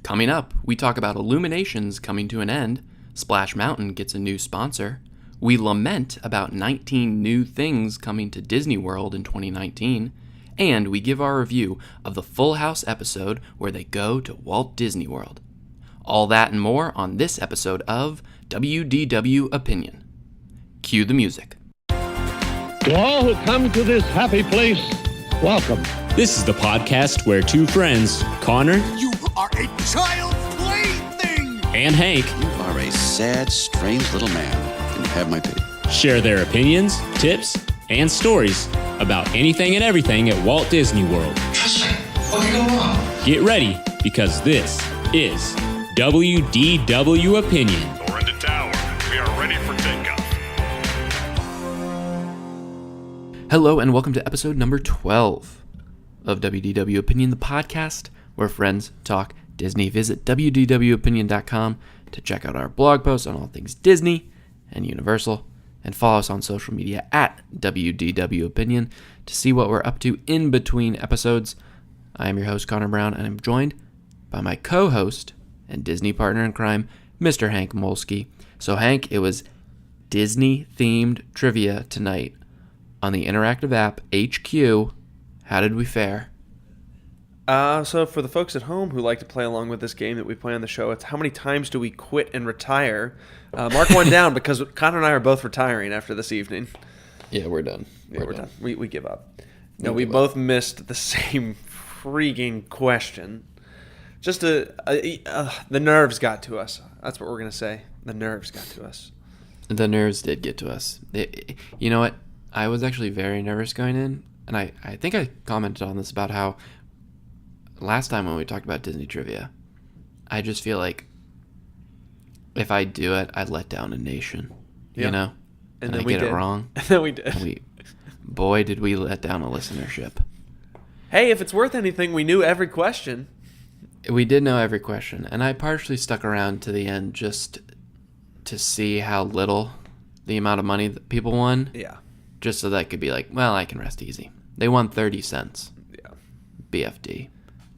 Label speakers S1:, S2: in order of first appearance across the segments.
S1: Coming up, we talk about Illuminations coming to an end, Splash Mountain gets a new sponsor, we lament about 19 new things coming to Disney World in 2019, and we give our review of the Full House episode where they go to Walt Disney World. All that and more on this episode of WDW Opinion. Cue the music.
S2: To all who come to this happy place, welcome.
S3: This is the podcast where two friends, Connor,
S4: You are a child's plaything!
S3: and Hank,
S5: You are a sad, strange little man, and you have my pity.
S3: share their opinions, tips, and stories about anything and everything at Walt Disney World.
S4: Trust me, what could go wrong?
S3: Get ready, because this is WDW Opinion.
S6: We're into tower. We are ready for takeoff.
S1: Hello and welcome to episode number 12 of WDW Opinion, the podcast where friends talk Disney. Visit WDWopinion.com to check out our blog posts on all things Disney and Universal, and follow us on social media at WDW Opinion to see what we're up to in between episodes. I am your host, Connor Brown, and I'm joined by my co-host and Disney partner in crime, Mr. Hank Molsky. So Hank, it was Disney-themed trivia tonight on the interactive app HQ. How did we fare?
S7: So for the folks at home who like to play along with this game that we play on the show, it's how many times do we quit and retire? Mark one down because Connor and I are both retiring after this evening.
S1: Yeah, we're done.
S7: We're done. We give up. No, we both missed the same freaking question. Just the nerves got to us. That's what we're going to say. The nerves got to us.
S1: The nerves did get to us. You know what? I was actually very nervous going in, and I think I commented on this about how last time when we talked about Disney trivia, I just feel like if I do it, I let down a nation, you know?
S7: And
S1: I
S7: then we
S1: get
S7: did.
S1: it wrong.
S7: And then we did.
S1: And boy, did we let down a listenership.
S7: Hey, if it's worth anything, we knew every question.
S1: We did know every question, and I partially stuck around to the end just to see how little the amount of money that people won.
S7: Yeah.
S1: Just so that I could be like, well, I can rest easy. They won 30 cents.
S7: Yeah.
S1: BFD.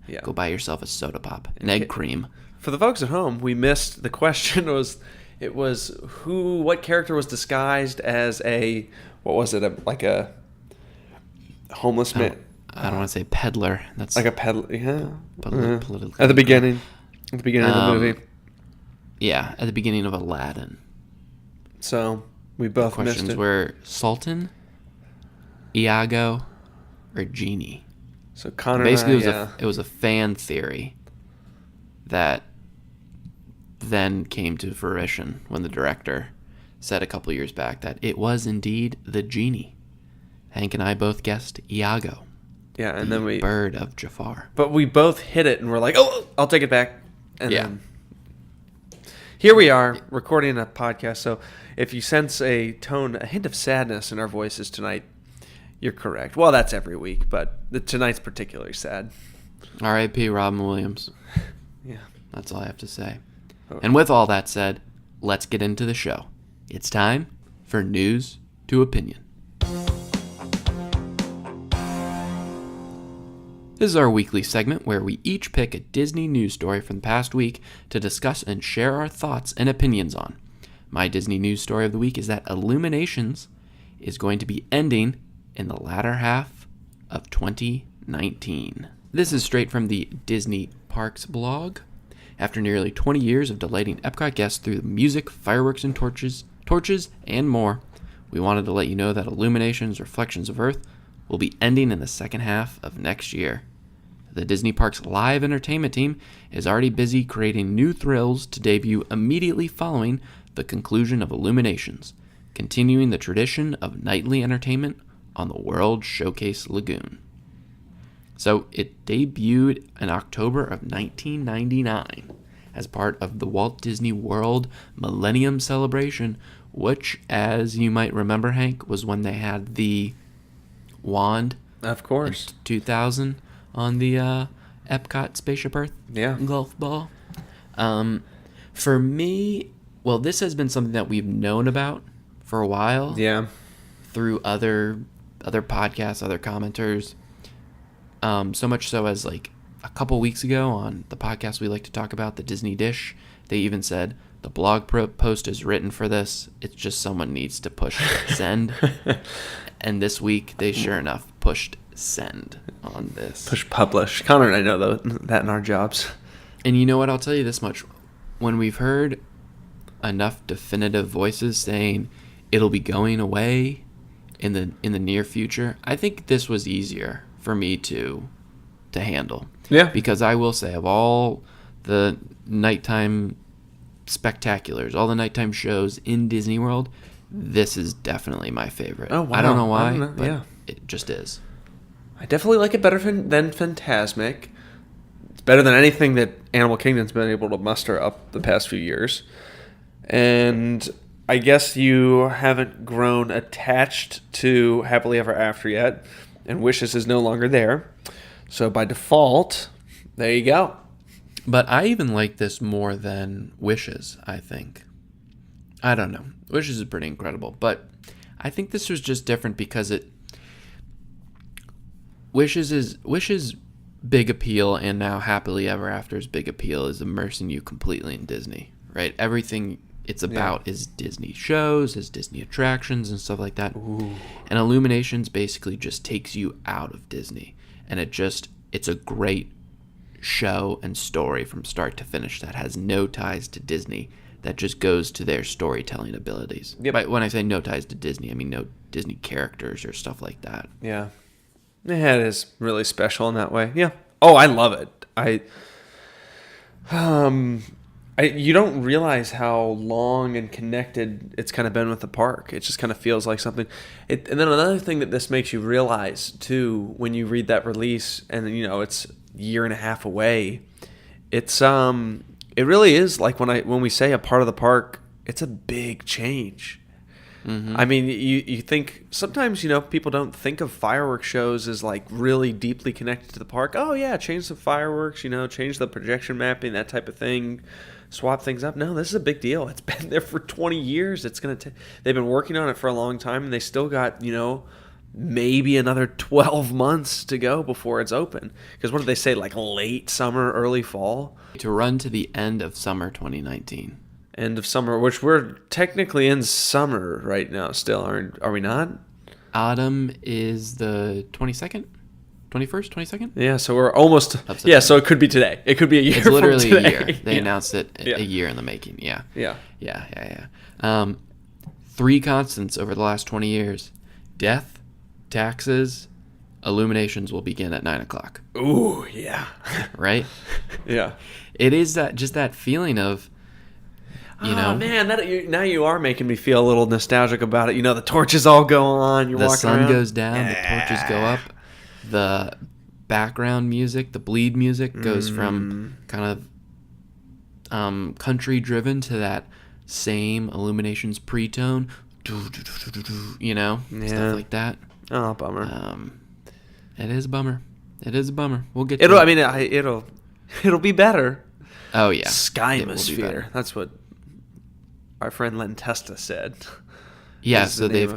S7: Yeah.
S1: Go buy yourself a soda pop, an egg cream.
S7: For the folks at home, we missed the question. What character was disguised as a homeless man?
S1: I don't want to say peddler. That's
S7: Like a peddler, yeah.
S1: politically
S7: At the beginning of the movie.
S1: Yeah, at the beginning of Aladdin.
S7: So we both missed
S1: Questions
S7: it.
S1: were Sultan, Iago, or Genie.
S7: So Connor
S1: Basically,
S7: and I,
S1: it was a fan theory that then came to fruition when the director said a couple years back that it was indeed the Genie. Hank and I both guessed Iago.
S7: yeah, and
S1: the
S7: then we,
S1: bird of Jafar.
S7: but we both hit it, and we're like, oh, I'll take it back. And
S1: Yeah.
S7: then here we are recording a podcast. So if you sense a hint of sadness in our voices tonight, you're correct. Well, that's every week, but tonight's particularly sad.
S1: R.I.P. Robin Williams.
S7: Yeah.
S1: That's all I have to say.
S7: Oh.
S1: And with all that said, let's get into the show. It's time for News to Opinion. This is our weekly segment where we each pick a Disney news story from the past week to discuss and share our thoughts and opinions on. My Disney news story of the week is that Illuminations is going to be ending in the latter half of 2019. This is straight from the Disney Parks blog. After nearly 20 years of delighting Epcot guests through music, fireworks, and torches, and more, we wanted to let you know that Illuminations Reflections of Earth will be ending in the second half of next year. The Disney Parks live entertainment team is already busy creating new thrills to debut immediately following the conclusion of Illuminations, continuing the tradition of nightly entertainment on the World Showcase Lagoon. So it debuted in October of 1999 as part of the Walt Disney World Millennium Celebration, which, as you might remember, Hank, was when they had the wand
S7: Of course.
S1: 2000 on the Epcot Spaceship Earth golf ball. For me, well, this has been something that we've known about for a while.
S7: Yeah.
S1: Through other podcasts, other commenters. So much so as like a couple weeks ago on the podcast we like to talk about, the Disney Dish, they even said, the blog post is written for this. It's just someone needs to push send. And this week, they sure enough pushed send on this.
S7: Push publish. Connor and I know that in our jobs.
S1: And you know what? I'll tell you this much. When we've heard enough definitive voices saying it'll be going away in the near future, I think this was easier for me to handle.
S7: Yeah.
S1: Because I will say, of all the nighttime spectaculars, all the nighttime shows in Disney World, this is definitely my favorite.
S7: Oh, wow.
S1: I don't know why, but
S7: yeah.
S1: it just is.
S7: I definitely like it better than Fantasmic. It's better than anything that Animal Kingdom's been able to muster up the past few years. And I guess you haven't grown attached to Happily Ever After yet, and Wishes is no longer there. So by default, there you go.
S1: But I even like this more than Wishes, I think. I don't know. Wishes is pretty incredible, but I think this was just different because Wishes' big appeal, and now Happily Ever After's big appeal, is immersing you completely in Disney, right? Everything it's about is Disney shows, is Disney attractions and stuff like that. Ooh. And Illuminations basically just takes you out of Disney, and it's a great show and story from start to finish that has no ties to Disney, that just goes to their storytelling abilities.
S7: Yep.
S1: But when I say no ties to Disney, I mean no Disney characters or stuff like that.
S7: Yeah. Yeah, it is really special in that way. Yeah. Oh, I love it. You don't realize how long and connected it's kind of been with the park. It just kind of feels like something. And then another thing that this makes you realize too, when you read that release, and it's a year and a half away, it really is like when we say a part of the park, it's a big change. Mm-hmm. I mean, you think sometimes people don't think of fireworks shows as like really deeply connected to the park. Oh yeah, change the fireworks, change the projection mapping, that type of thing, swap things up. No, this is a big deal. It's been there for 20 years. They've been working on it for a long time, and they still got maybe another 12 months to go before it's open. Because what did they say, like late summer, early fall?
S1: To run to the end of summer 2019.
S7: End of summer, which we're technically in summer right now still, are we not?
S1: Autumn is the 22nd? 21st, 22nd?
S7: Yeah, so we're almost... Yeah, so it could be today. It could be a year from today.
S1: It's literally a year. They announced it a year in the making, yeah. Yeah. 3 constants over the last 20 years. Death, taxes, Illuminations will begin at 9 o'clock.
S7: Ooh, yeah.
S1: Right?
S7: Yeah.
S1: It is that feeling of...
S7: man, now you are making me feel a little nostalgic about it. The torches all go on. You're
S1: the
S7: walking
S1: sun
S7: around.
S1: Goes down, the torches go up. The background music, the bleed music, goes from kind of country driven to that same Illuminations pre-tone, stuff like that.
S7: Oh, bummer.
S1: It is a bummer. We'll get.
S7: It'll be better.
S1: Oh yeah,
S7: Skymosphere. That's what our friend Len Testa said.
S1: Yeah, so they've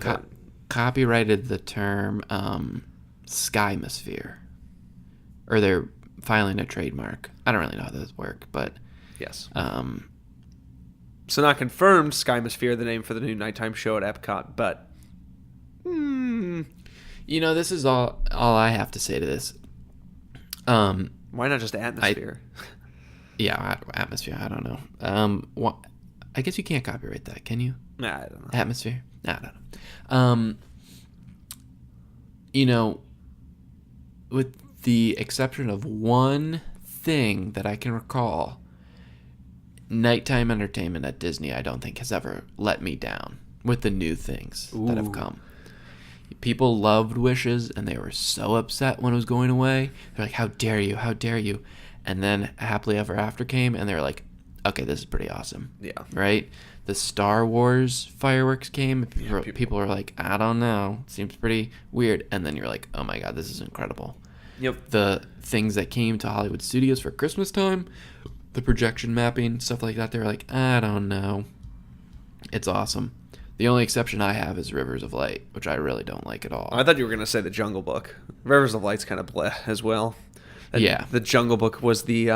S1: copyrighted the term Skymosphere, or they're filing a trademark. I don't really know how those work, but
S7: yes. So not confirmed. Skymosphere, the name for the new nighttime show at Epcot, but
S1: this is all I have to say to this.
S7: Why not just atmosphere?
S1: Yeah, atmosphere. I don't know. I guess you can't copyright that, can you?
S7: Nah, I don't know.
S1: Atmosphere? Nah, I don't know. With the exception of one thing that I can recall, nighttime entertainment at Disney, I don't think has ever let me down with the new things that have come. People loved Wishes, and they were so upset when it was going away. They're like, how dare you? How dare you? And then Happily Ever After came, and they were like, okay, this is pretty awesome. Yeah. Right? The Star Wars fireworks came. People were like, I don't know. Seems pretty weird. And then you're like, oh my God, this is incredible. Yep. The things that came to Hollywood Studios for Christmas time, the projection mapping, stuff like that, they were like, I don't know. It's awesome. The only exception I have is Rivers of Light, which I really don't like at all.
S7: I thought you were going to say the Jungle Book. Rivers of Light's kind of bleh as well.
S1: Yeah.
S7: The Jungle Book was the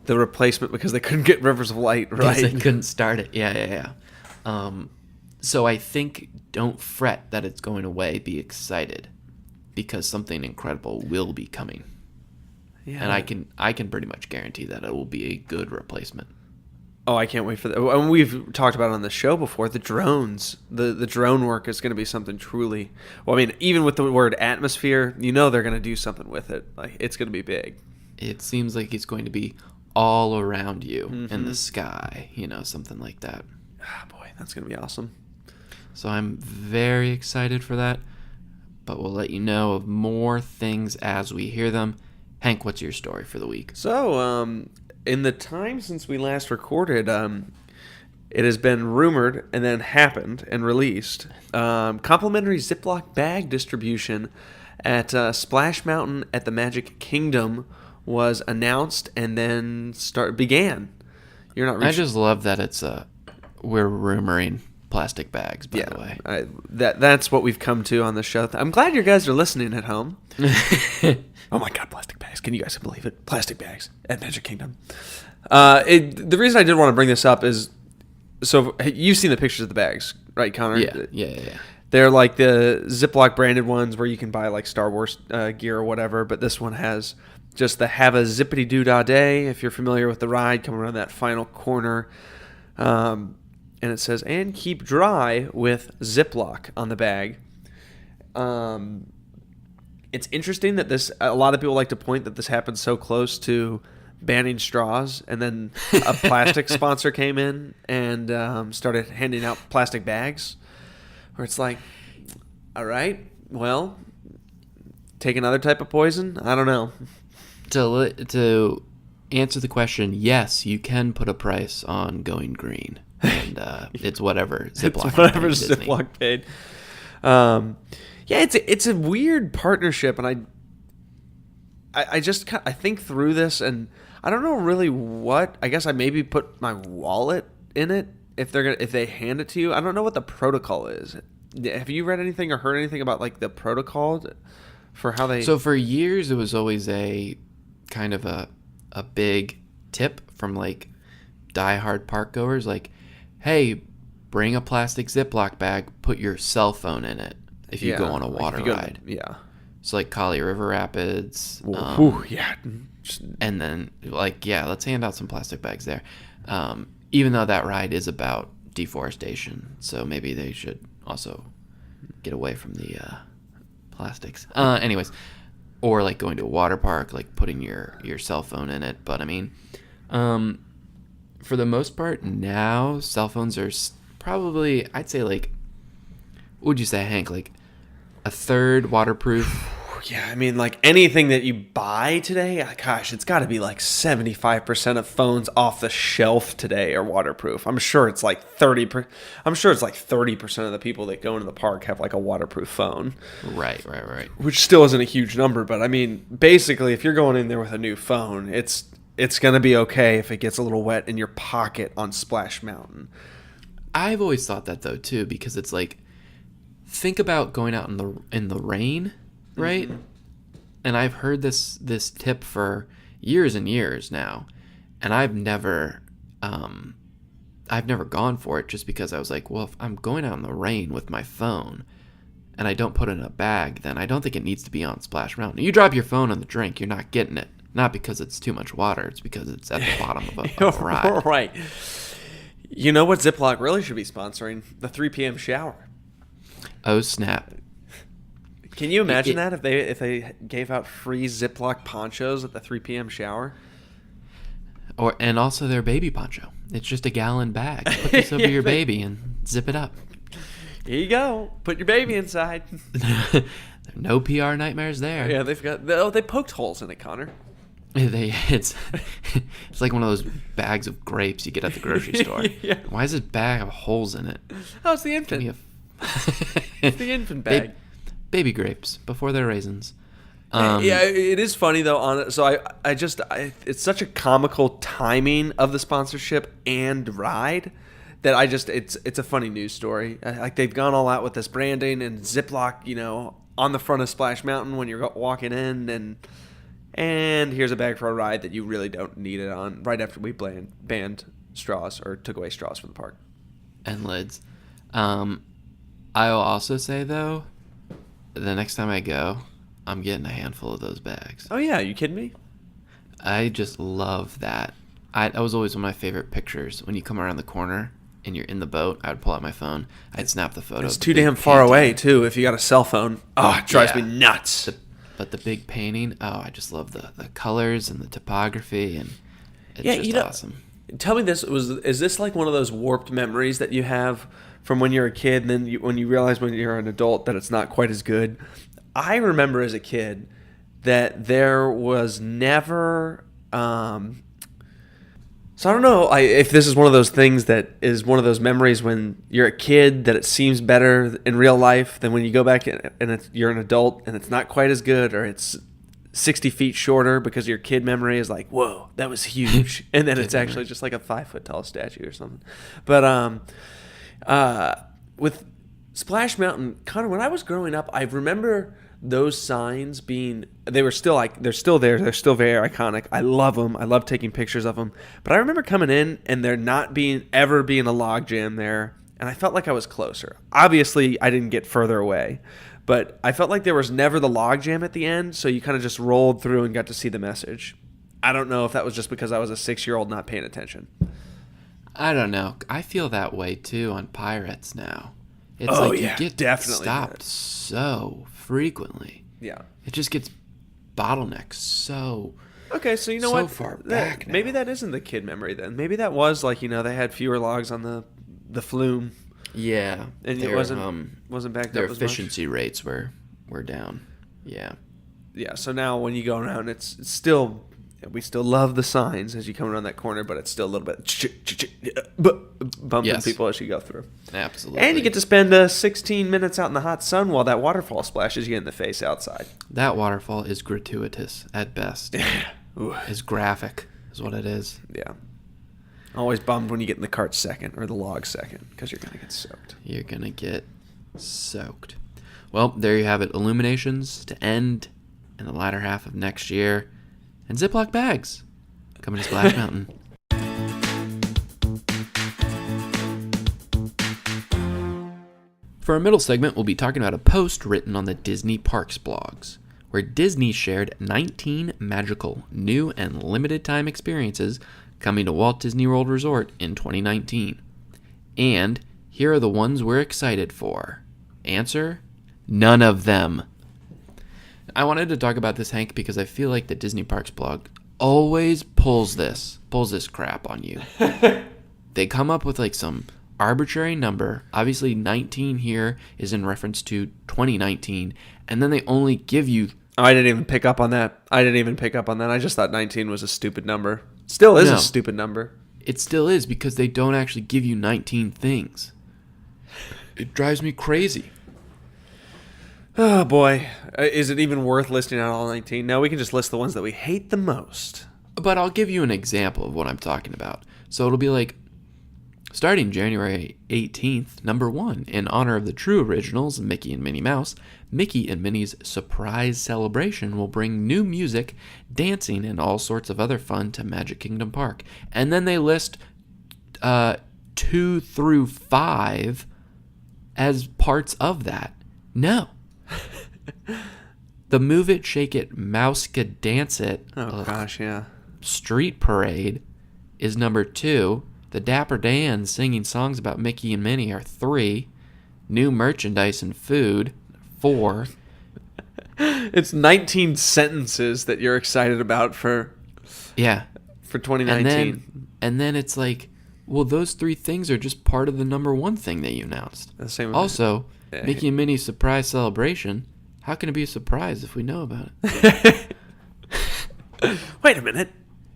S7: replacement because they couldn't get Rivers of Light right.
S1: Because they couldn't start it. Yeah. So I think don't fret that it's going away. Be excited because something incredible will be coming. Yeah. And I can pretty much guarantee that it will be a good replacement.
S7: Oh, I can't wait for that. And we've talked about it on the show before. The drones, the drone work is going to be something truly. Well, I mean, even with the word atmosphere, they're going to do something with it. Like it's going to be big.
S1: It seems like it's going to be all around you in the sky, something like that.
S7: Ah, boy, that's going to be awesome.
S1: So I'm very excited for that. But we'll let you know of more things as we hear them. Hank, what's your story for the week?
S7: So, in the time since we last recorded, it has been rumored and then happened and released. Complimentary Ziploc bag distribution at Splash Mountain at the Magic Kingdom was announced and then began. You're not.
S1: I just love that we're rumoring plastic bags. By the way,
S7: that's what we've come to on the show. I'm glad you guys are listening at home. Oh my God, plastic bags! Can you guys believe it? Plastic bags at Magic Kingdom. The reason I did want to bring this up is, so you've seen the pictures of the bags, right, Connor?
S1: Yeah.
S7: They're like the Ziploc branded ones where you can buy like Star Wars gear or whatever, but this one has just the Have a Zippity Doo Dah Day. If you're familiar with the ride, coming around that final corner, and it says "and keep dry" with Ziploc on the bag. It's interesting that a lot of people like to point that this happened so close to banning straws, and then a plastic sponsor came in and started handing out plastic bags, where it's like, all right, well, take another type of poison? I don't know.
S1: To answer the question, yes, you can put a price on going green, and it's whatever Ziploc
S7: paid. Yeah, it's a weird partnership, and I think through this, and I don't know really what. I guess I maybe put my wallet in it if they hand it to you. I don't know what the protocol is. Have you read anything or heard anything about like the protocol for how they?
S1: So for years, it was always a kind of a big tip from like diehard park goers, like, hey, bring a plastic Ziploc bag, put your cell phone in it. If you go on a water ride. So like Kali River Rapids. And then let's hand out some plastic bags there. Even though that ride is about deforestation. So maybe they should also get away from the plastics. Anyways. Or like going to a water park, like putting your cell phone in it. But I mean, for the most part now, cell phones are probably, I'd say like, what would you say, Hank? Like a third waterproof?
S7: Yeah, I mean, like anything that you buy today, gosh, it's got to be like 75% of phones off the shelf today are waterproof. I'm sure it's like 30%. I'm sure it's like 30% of the people that go into the park have like a waterproof phone.
S1: Right.
S7: Which still isn't a huge number, but I mean, basically, if you're going in there with a new phone, it's going to be okay if it gets a little wet in your pocket on Splash Mountain.
S1: I've always thought that though too, because it's like, think about going out in the rain, right? Mm-hmm. And I've heard this tip for years and years now, and I've never gone for it just because I was like, well, if I'm going out in the rain with my phone and I don't put it in a bag, then I don't think it needs to be on Splash Mountain. You drop your phone on the drink, you're not getting it. Not because it's too much water, it's because it's at the bottom of a ride.
S7: Right. You know what Ziploc really should be sponsoring? The 3 p.m. shower.
S1: Oh, snap.
S7: Can you imagine that if they gave out free Ziploc ponchos at the 3 p.m. shower?
S1: And also their baby poncho. It's just a gallon bag. Put this over your baby and zip it up.
S7: Here you go. Put your baby inside.
S1: No PR nightmares there.
S7: Yeah, they poked holes in it, Connor.
S1: It's like one of those bags of grapes you get at the grocery store. Yeah. Why is this bag have holes in it?
S7: Oh, it's the infant. It's the infant bag.
S1: Baby grapes before they're raisins.
S7: Yeah, it is funny though. So it's such a comical timing of the sponsorship and ride that it's a funny news story. Like they've gone all out with this branding and Ziploc, on the front of Splash Mountain when you're walking in, and And here's a bag for a ride that you really don't need it on right after we banned straws or took away straws from the park.
S1: And lids. I will also say, though, the next time I go, I'm getting a handful of those bags.
S7: Oh, yeah. You kidding me?
S1: I just love that. That was always one of my favorite pictures. When you come around the corner and you're in the boat, I would pull out my phone. I'd snap the photo.
S7: It's too damn far away, too, if you got a cell phone. Oh, it drives me nuts.
S1: But the big painting, I just love the colors and the topography, and it's just awesome.
S7: Tell me this, is this like one of those warped memories that you have from when you're a kid, and then when you realize when you're an adult that it's not quite as good? I remember as a kid that there was never... So I don't know if this is one of those things that is one of those memories when you're a kid that it seems better in real life than when you go back and you're an adult and it's not quite as good, or it's 60 feet shorter because your kid memory is like, whoa, that was huge. And then it's actually just like a 5-foot tall statue or something. But with Splash Mountain, Connor, when I was growing up, I remember those signs they're still there. They're still very iconic. I love them. I love taking pictures of them. But I remember coming in and there not ever being a log jam there. And I felt like I was closer. Obviously, I didn't get further away, but I felt like there was never the log jam at the end. So you kind of just rolled through and got to see the message. I don't know if that was just because I was a 6-year-old not paying attention.
S1: I don't know. I feel that way too on Pirates now. It's you get
S7: definitely
S1: stopped so frequently.
S7: Yeah.
S1: It just gets bottlenecked so
S7: Okay, so you know what?
S1: far back now.
S7: Maybe that isn't the kid memory then. Maybe that was like, they had fewer logs on the flume.
S1: Yeah.
S7: And it wasn't backed
S1: their
S7: up as
S1: efficiency rates were down. Yeah.
S7: Yeah, so now when you go around, it's still... We still love the signs as you come around that corner, but it's still a little bit bumping people as you go through.
S1: Absolutely.
S7: And you get to spend 16 minutes out in the hot sun while that waterfall splashes you in the face outside.
S1: That waterfall is gratuitous at best. It's graphic is what it is.
S7: Yeah. Always bummed when you get in the cart second or the log second because you're going to get soaked.
S1: You're going to get soaked. Well, there you have it. Illuminations to end in the latter half of next year. And Ziploc bags coming to Splash Mountain. For our middle segment, we'll be talking about a post written on the Disney Parks blogs, where Disney shared 19 magical, new, and limited-time experiences coming to Walt Disney World Resort in 2019. And here are the ones we're excited for. Answer: none of them. I wanted to talk about this, Hank, because I feel like the Disney Parks blog always pulls this crap on you. They come up with like some arbitrary number. Obviously 19 here is in reference to 2019, and then they only give you...
S7: Oh, I didn't even pick up on that. I just thought 19 was a stupid number. Still is a stupid number.
S1: It still is, because they don't actually give you 19 things. It drives me crazy.
S7: Oh, boy. Is it even worth listing out all 19? No, we can just list the ones that we hate the most.
S1: But I'll give you an example of what I'm talking about. So it'll be like, starting January 18th, number 1, in honor of the true originals, Mickey and Minnie Mouse, Mickey and Minnie's Surprise Celebration will bring new music, dancing, and all sorts of other fun to Magic Kingdom Park. And then they list 2 through 5 as parts of that. No. The Move It, Shake It, Mouse-ka Dance It.
S7: Oh, gosh, yeah.
S1: Street Parade is number 2. The Dapper Dans singing songs about Mickey and Minnie are 3. New merchandise and food, 4.
S7: It's 19 sentences that you're excited about for 2019.
S1: And then it's like, well, those 3 things are just part of the number 1 thing that you announced.
S7: The same
S1: also, Mickey and Minnie's Surprise Celebration. How can it be a surprise if we know about it?
S7: Wait a minute.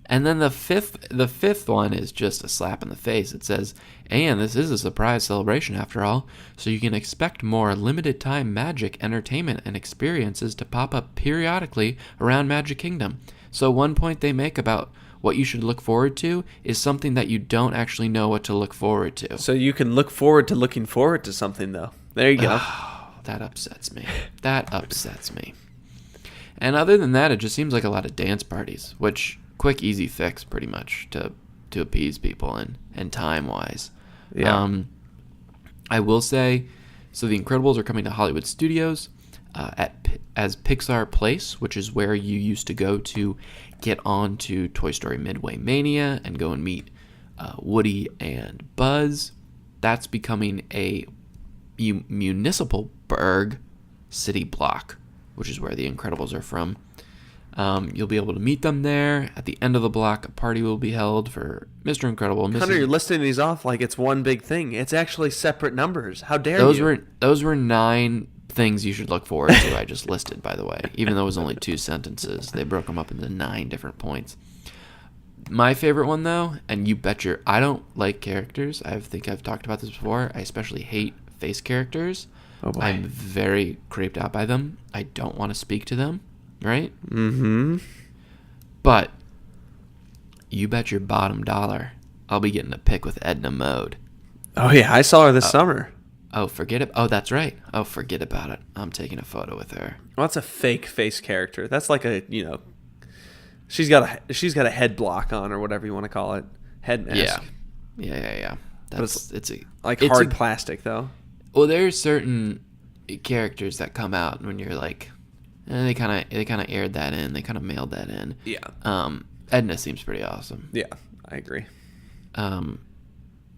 S1: And then the fifth one is just a slap in the face. It says, and this is a surprise celebration after all, so you can expect more limited time magic, entertainment, and experiences to pop up periodically around Magic Kingdom. So one point they make about what you should look forward to is something that you don't actually know what to look forward to.
S7: So you can look forward to looking forward to something, though. There you go.
S1: That upsets me. And other than that, it just seems like a lot of dance parties, which quick, easy fix pretty much to appease people and time-wise.
S7: Yeah.
S1: I will say, so The Incredibles are coming to Hollywood Studios as Pixar Place, which is where you used to go to get on to Toy Story Midway Mania and go and meet Woody and Buzz. That's becoming a municipal burg city block, which is where The Incredibles are from. You'll be able to meet them there. At the end of the block, a party will be held for Mr. Incredible.
S7: Hunter, you're listing these off like it's one big thing. It's actually separate numbers. How dare you?
S1: Those were 9 things you should look forward to. I just listed, by the way, even though it was only 2 sentences. They broke them up into 9 different points. My favorite one, though, and you bet I don't like characters. I think I've talked about this before. I especially hate face characters.
S7: Oh boy.
S1: I'm very creeped out by them. I don't want to speak to them, right?
S7: Mm-hmm.
S1: But you bet your bottom dollar I'll be getting a pic with Edna Mode.
S7: Oh, yeah. I saw her this summer.
S1: Oh, forget it. Oh, that's right. Oh, forget about it. I'm taking a photo with her.
S7: Well, that's a fake face character. That's like a, she's got a head block on or whatever you want to call it. Head mask.
S1: Yeah. It's
S7: hard plastic, though.
S1: Well, there are certain characters that come out when you're like, they kind of aired that in. They kind of mailed that in.
S7: Yeah.
S1: Edna seems pretty awesome.
S7: Yeah, I agree.
S1: And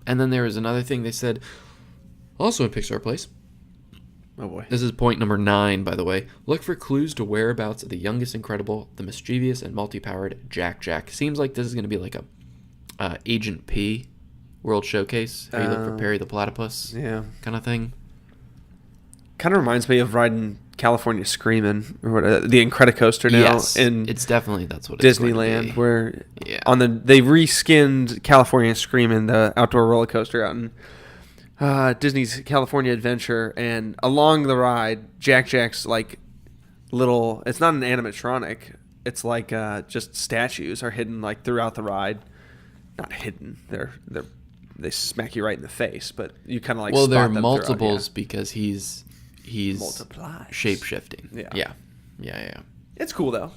S1: then there was another thing they said, also in Pixar Place.
S7: Oh boy.
S1: This is point number 9, by the way. Look for clues to whereabouts of the youngest Incredible, the mischievous and multi-powered Jack. Seems like this is going to be like a Agent P World Showcase. How you look for Perry the Platypus.
S7: Yeah.
S1: Kind of thing.
S7: Kind of reminds me of riding California Screamin', or the Incredicoaster now.
S1: Yes,
S7: in
S1: it's definitely that's what
S7: Disneyland,
S1: it's
S7: where
S1: yeah.
S7: They reskinned California Screamin', the outdoor roller coaster out in Disney's California Adventure, and along the ride, Jack's like little. It's not an animatronic. It's like just statues are hidden like throughout the ride. Not hidden. They smack you right in the face, but you kind of like.
S1: Well,
S7: spot
S1: there are
S7: them
S1: multiples
S7: throughout,
S1: because he's
S7: multiplies.
S1: shape-shifting. Yeah.
S7: It's cool though.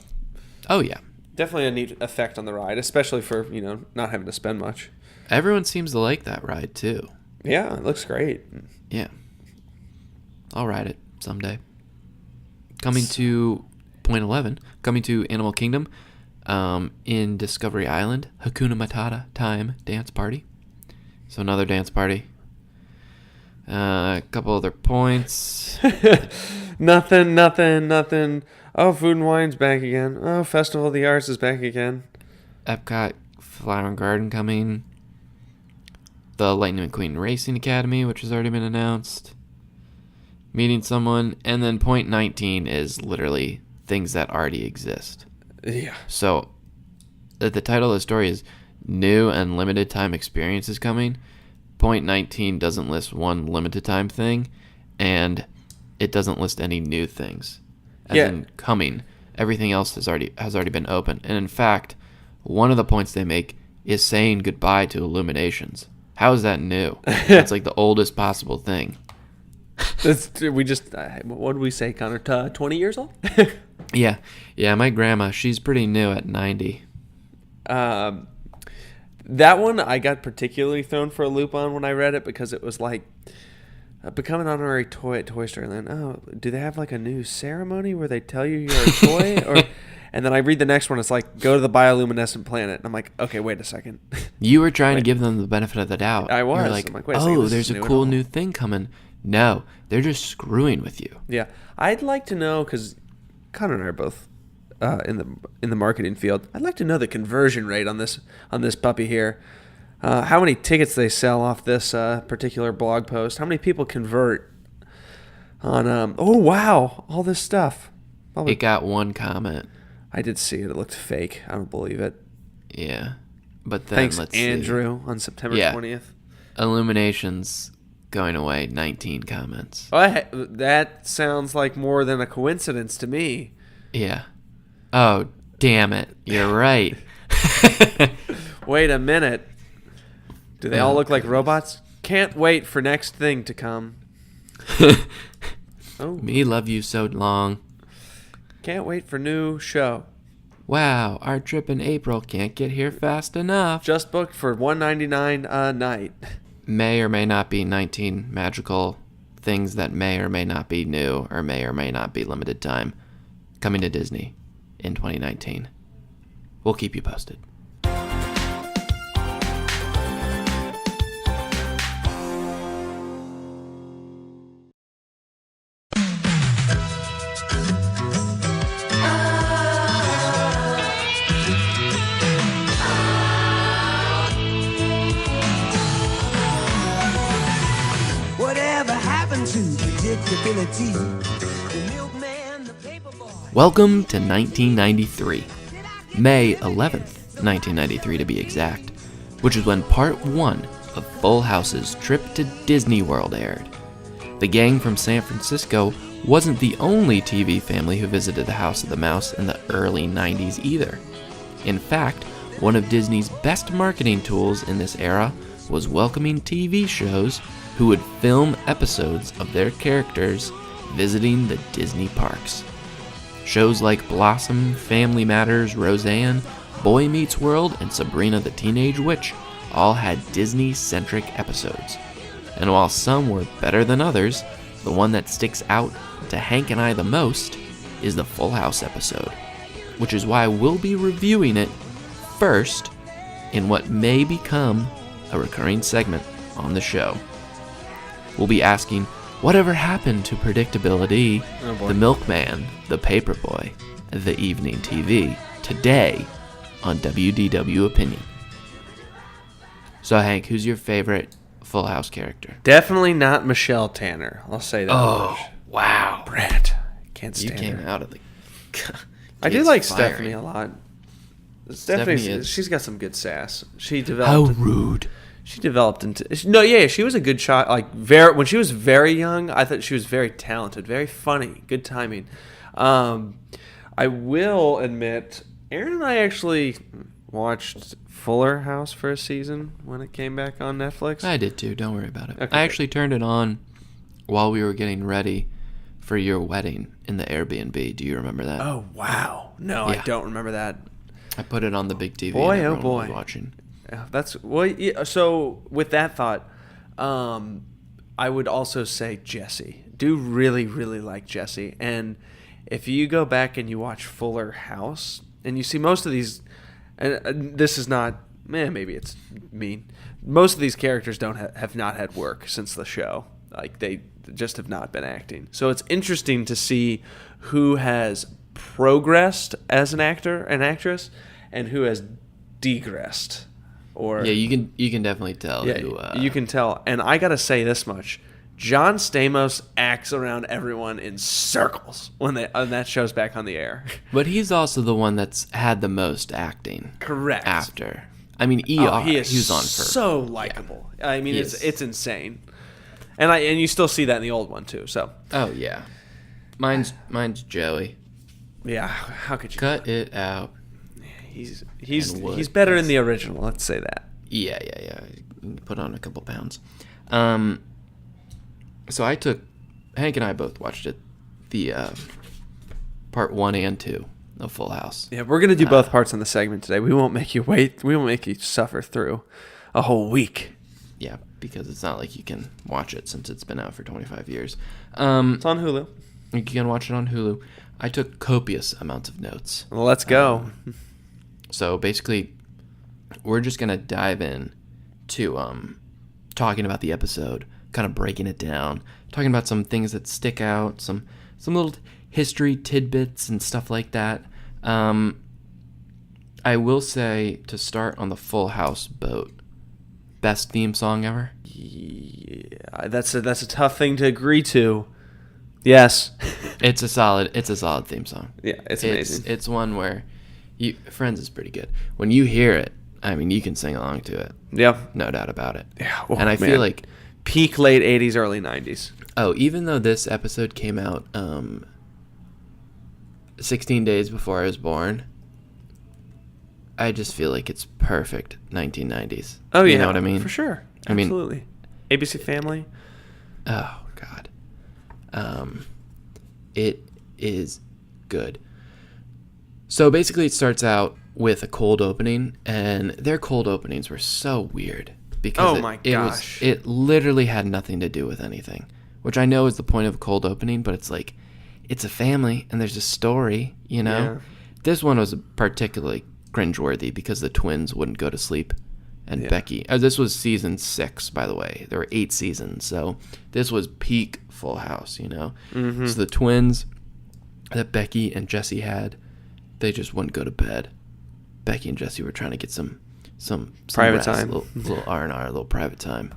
S1: Oh yeah.
S7: Definitely a neat effect on the ride, especially for not having to spend much.
S1: Everyone seems to like that ride too.
S7: Yeah, it looks great.
S1: Yeah. I'll ride it someday. Coming to point 11, coming to Animal Kingdom, in Discovery Island, Hakuna Matata time dance party. So another dance party. A couple other points.
S7: Nothing. Oh, Food and Wine's back again. Oh, Festival of the Arts is back again.
S1: Epcot Flower and Garden coming. The Lightning McQueen Racing Academy, which has already been announced. Meeting someone. And then point 19 is literally things that already exist.
S7: Yeah.
S1: So the title of the story is New and Limited Time Experiences Coming. Point 19 doesn't list one limited time thing, and it doesn't list any new things. As in coming. Everything else has already been open. And in fact, one of the points they make is saying goodbye to Illuminations. How is that new? It's like the oldest possible thing.
S7: What did we say, Connor? 20 years old?
S1: Yeah, my grandma, she's pretty new at 90.
S7: That one I got particularly thrown for a loop on when I read it, because it was like, become an honorary toy at Toy Story Land. Oh, do they have like a new ceremony where they tell you you're a toy? And then I read the next one, it's like, go to the bioluminescent planet. And I'm like, okay, wait a second.
S1: You were trying to give them the benefit of the doubt.
S7: I was.
S1: You were like,
S7: I'm like, wait a second,
S1: there's a cool new thing coming. No, they're just screwing with you.
S7: Yeah. I'd like to know, because Connor and I are both in the marketing field. I'd like to know the conversion rate on this puppy here. How many tickets they sell off this particular blog post? How many people convert on? Oh wow, all this stuff.
S1: It got one comment.
S7: I did see it. It looked fake. I don't believe it.
S1: Yeah, but then
S7: Thanks,
S1: let's
S7: Andrew,
S1: see.
S7: on September 20th.
S1: Illuminations going away. 19 comments.
S7: Oh, that sounds like more than a coincidence to me.
S1: Yeah. Oh, damn it. You're right.
S7: Wait a minute. Do they all look like robots? Can't wait for next thing to come.
S1: Me love you so long.
S7: Can't wait for new show.
S1: Wow, our trip in April can't get here fast enough.
S7: Just booked for $199 a night.
S1: May or may not be 19 magical things that may or may not be new or may not be limited time coming to Disney in 2019. We'll keep you posted.
S4: Whatever happened to predictability? The milkman, the paperboy.
S1: Welcome to 1993, May 11th, 1993 to be exact, which is when part 1 of Full House's trip to Disney World aired. The gang from San Francisco wasn't the only TV family who visited the House of the Mouse in the early 90s either. In fact, one of Disney's best marketing tools in this era was welcoming TV shows who would film episodes of their characters visiting the Disney parks. Shows like Blossom, Family Matters, Roseanne, Boy Meets World, and Sabrina the Teenage Witch all had Disney-centric episodes. And while some were better than others, the one that sticks out to Hank and I the most is the Full House episode, which is why we'll be reviewing it first in what may become a recurring segment on the show. We'll be asking, whatever happened to predictability, the milkman, the paperboy, the evening TV, today on WDW Opinion. So Hank, who's your favorite Full House character?
S7: Definitely not Michelle Tanner. I'll say that.
S1: Oh,
S7: much.
S1: wow.
S7: Brett. Can't
S1: You
S7: stand
S1: came
S7: her.
S1: out of the...
S7: I do
S1: Gates
S7: like
S1: firing.
S7: Stephanie a lot.
S1: Stephanie is-
S7: She's got some good sass. She
S1: How
S7: developed.
S1: rude.
S7: She developed into she was a good shot. Like when she was very young, I thought she was very talented, very funny, good timing. I will admit, Aaron and I actually watched Fuller House for a season when it came back on Netflix.
S1: I did too, don't worry about it.
S7: Okay,
S1: I actually turned it on while we were getting ready for your wedding in the Airbnb. Do you remember that?
S7: Oh wow, no, I
S1: Yeah.
S7: don't remember that.
S1: I put it on the big TV
S7: Boy,
S1: and
S7: oh
S1: everyone
S7: boy.
S1: was watching.
S7: Yeah, that's well. Yeah, so with that thought, I would also say Jesse. Do really, really like Jesse. And if you go back and you watch Fuller House, and you see most of these, and this is not, maybe it's mean. Most of these characters have not had work since the show. Like they just have not been acting. So it's interesting to see who has progressed as an actor, an actress, and who has degressed. Or
S1: Yeah, you can definitely tell.
S7: yeah,
S1: who,
S7: you can tell. And I gotta say this much: John Stamos acts around everyone in circles when that show's back on the air.
S1: But he's also the one that's had the most acting.
S7: Correct.
S1: After. I mean,
S7: He
S1: was on for...
S7: so likable. Yeah. I mean,
S1: He
S7: it's
S1: is.
S7: insane. And you still see that in the old one too. So
S1: Oh, yeah. Mine's Joey.
S7: yeah, how could you?
S1: Cut it out.
S7: He's
S1: Wood.
S7: he's better in the original. Let's say that.
S1: Yeah. You can put on a couple pounds. So Hank and I both watched it, the part 1 and 2 of Full House.
S7: Yeah, we're gonna do both parts on the segment today. We won't make you wait. We won't make you suffer through a whole week.
S1: Yeah, because it's not like you can watch it since it's been out for 25 years.
S7: It's on Hulu.
S1: You can watch it on Hulu. I took copious amounts of notes.
S7: Well, let's go.
S1: So basically, we're just going to dive in to talking about the episode, kind of breaking it down, talking about some things that stick out, some little history tidbits and stuff like that. I will say, to start on the Full House boat, best theme song ever?
S7: Yeah, that's a tough thing to agree to. Yes.
S1: It's a solid theme song.
S7: Yeah, it's amazing.
S1: It's one where Friends is pretty good. When you hear it, I mean, you can sing along to it.
S7: Yeah.
S1: No doubt about it.
S7: Yeah.
S1: And I feel like
S7: peak late 80s, early 90s.
S1: Oh, even though this episode came out 16 days before I was born, I just feel like it's perfect 1990s.
S7: Oh, yeah.
S1: You know what I mean?
S7: For sure.
S1: I mean-
S7: Absolutely. ABC Family.
S1: Oh, God. It is good. So basically it starts out with a cold opening, and their cold openings were so weird because it literally had nothing to do with anything, which I know is the point of a cold opening, but it's like, it's a family and there's a story, you know? Yeah. This one was particularly cringeworthy because the twins wouldn't go to sleep. And Becky, this was season 6, by the way. There were 8 seasons, so this was peak Full House, you know? Mm-hmm. So the twins that Becky and Jesse had, they just wouldn't go to bed. Becky and Jesse were trying to get some
S7: private
S1: rest,
S7: time.
S1: little R&R, a little private time.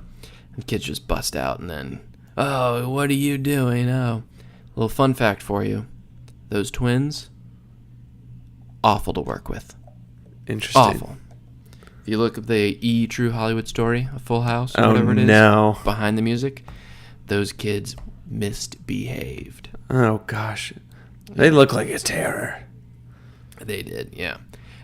S1: And kids just bust out and then, oh, what are you doing? Oh, a little fun fact for you. Those twins, awful to work with.
S7: Interesting.
S1: Awful. If you look at the True Hollywood Story of Full House, or whatever it is, behind the music, those kids misbehaved.
S7: Oh, gosh. They look like a terror.
S1: They did, yeah.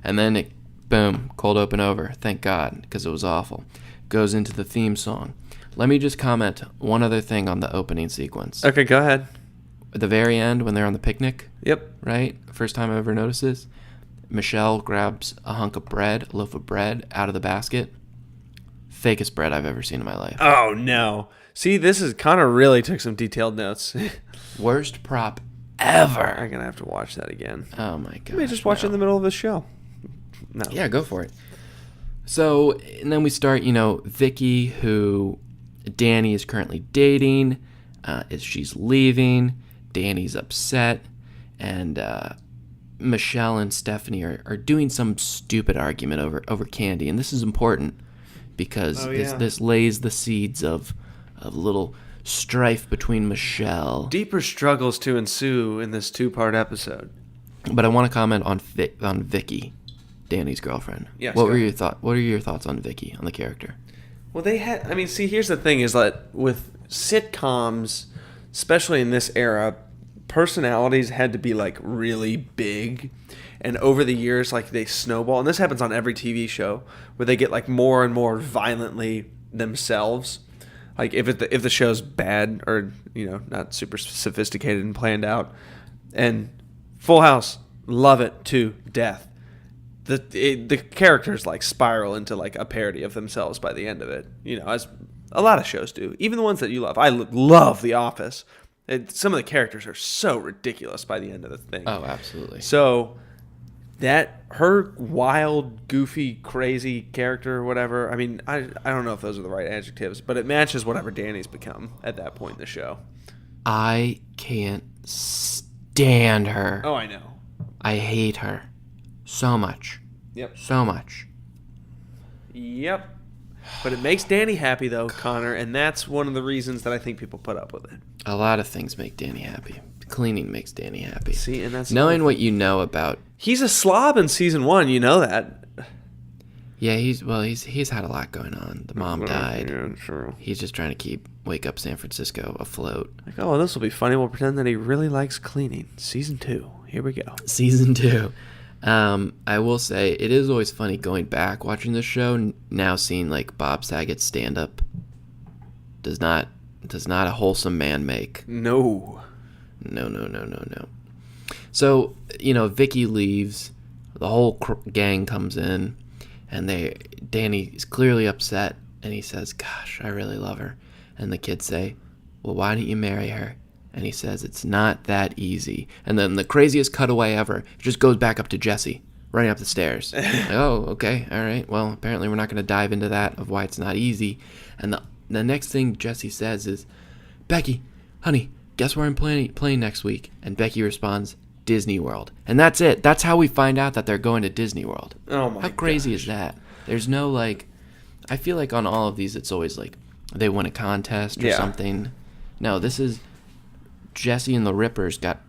S1: And then boom, cold open over. Thank God, because it was awful. Goes into the theme song. Let me just comment one other thing on the opening sequence.
S7: Okay, go ahead.
S1: At the very end, when they're on the picnic.
S7: Yep.
S1: Right? First time I ever noticed this. Michelle grabs a loaf of bread out of the basket. Fakest bread I've ever seen in my life.
S7: Oh, no. See, Connor really took some detailed notes.
S1: Worst prop ever.
S7: I'm going to have to watch that again.
S1: Oh, my God.
S7: Maybe just watch it in the middle of the show. No.
S1: Yeah, go for it. So, and then we start, Vicky, who Danny is currently dating. She's leaving. Danny's upset. And, Michelle and Stephanie are doing some stupid argument over candy, and this is important because this lays the seeds of a little strife between Michelle.
S7: Deeper struggles to ensue in this 2-part episode.
S1: But I want to comment on Vicky, Danny's girlfriend.
S7: Yes.
S1: What are your thoughts on Vicky, on the character?
S7: Well, here's the thing: is that with sitcoms, especially in this era, personalities had to be like really big, and over the years like they snowball, and this happens on every TV show where they get like more and more violently themselves. Like if the show's bad or not super sophisticated and planned out. And Full House, love it to death. The characters like spiral into like a parody of themselves by the end of it, as a lot of shows do, even the ones that you love. I love The Office. Some of the characters are so ridiculous by the end of the thing.
S1: Oh, absolutely.
S7: So her wild, goofy, crazy character or whatever, I mean, I don't know if those are the right adjectives, but it matches whatever Danny's become at that point in the show.
S1: I can't stand her.
S7: Oh, I know.
S1: I hate her so much.
S7: Yep.
S1: So much.
S7: Yep. But it makes Danny happy, though, Connor, and that's one of the reasons that I think people put up with it.
S1: A lot of things make Danny happy. Cleaning makes Danny happy.
S7: See, and that's
S1: knowing what you know about.
S7: He's a slob in season 1. You know that.
S1: Yeah, he's had a lot going on. The mom died.
S7: Yeah, true.
S1: He's just trying to Wake Up San Francisco afloat.
S7: Like, oh, this will be funny. We'll pretend that he really likes cleaning. Season 2. Here we go.
S1: Season 2. I will say it is always funny going back watching the show now, seeing like Bob Saget's stand up does not a wholesome man make.
S7: No.
S1: So Vicky leaves, the whole gang comes in, and Danny is clearly upset, and he says, "Gosh, I really love her," and the kids say, "Well, why don't you marry her?" And he says, "It's not that easy." And then the craziest cutaway ever, just goes back up to Jesse, running up the stairs. Like, oh, okay, all right. Well, apparently we're not going to dive into that, of why it's not easy. And the next thing Jesse says is, "Becky, honey, guess where I'm playing next week?" And Becky responds, "Disney World." And that's it. That's how we find out that they're going to Disney World.
S7: Oh, my
S1: How crazy
S7: gosh.
S1: is that? There's no, I feel like on all of these, it's always they win a contest or something. No, this is... Jesse and the Rippers got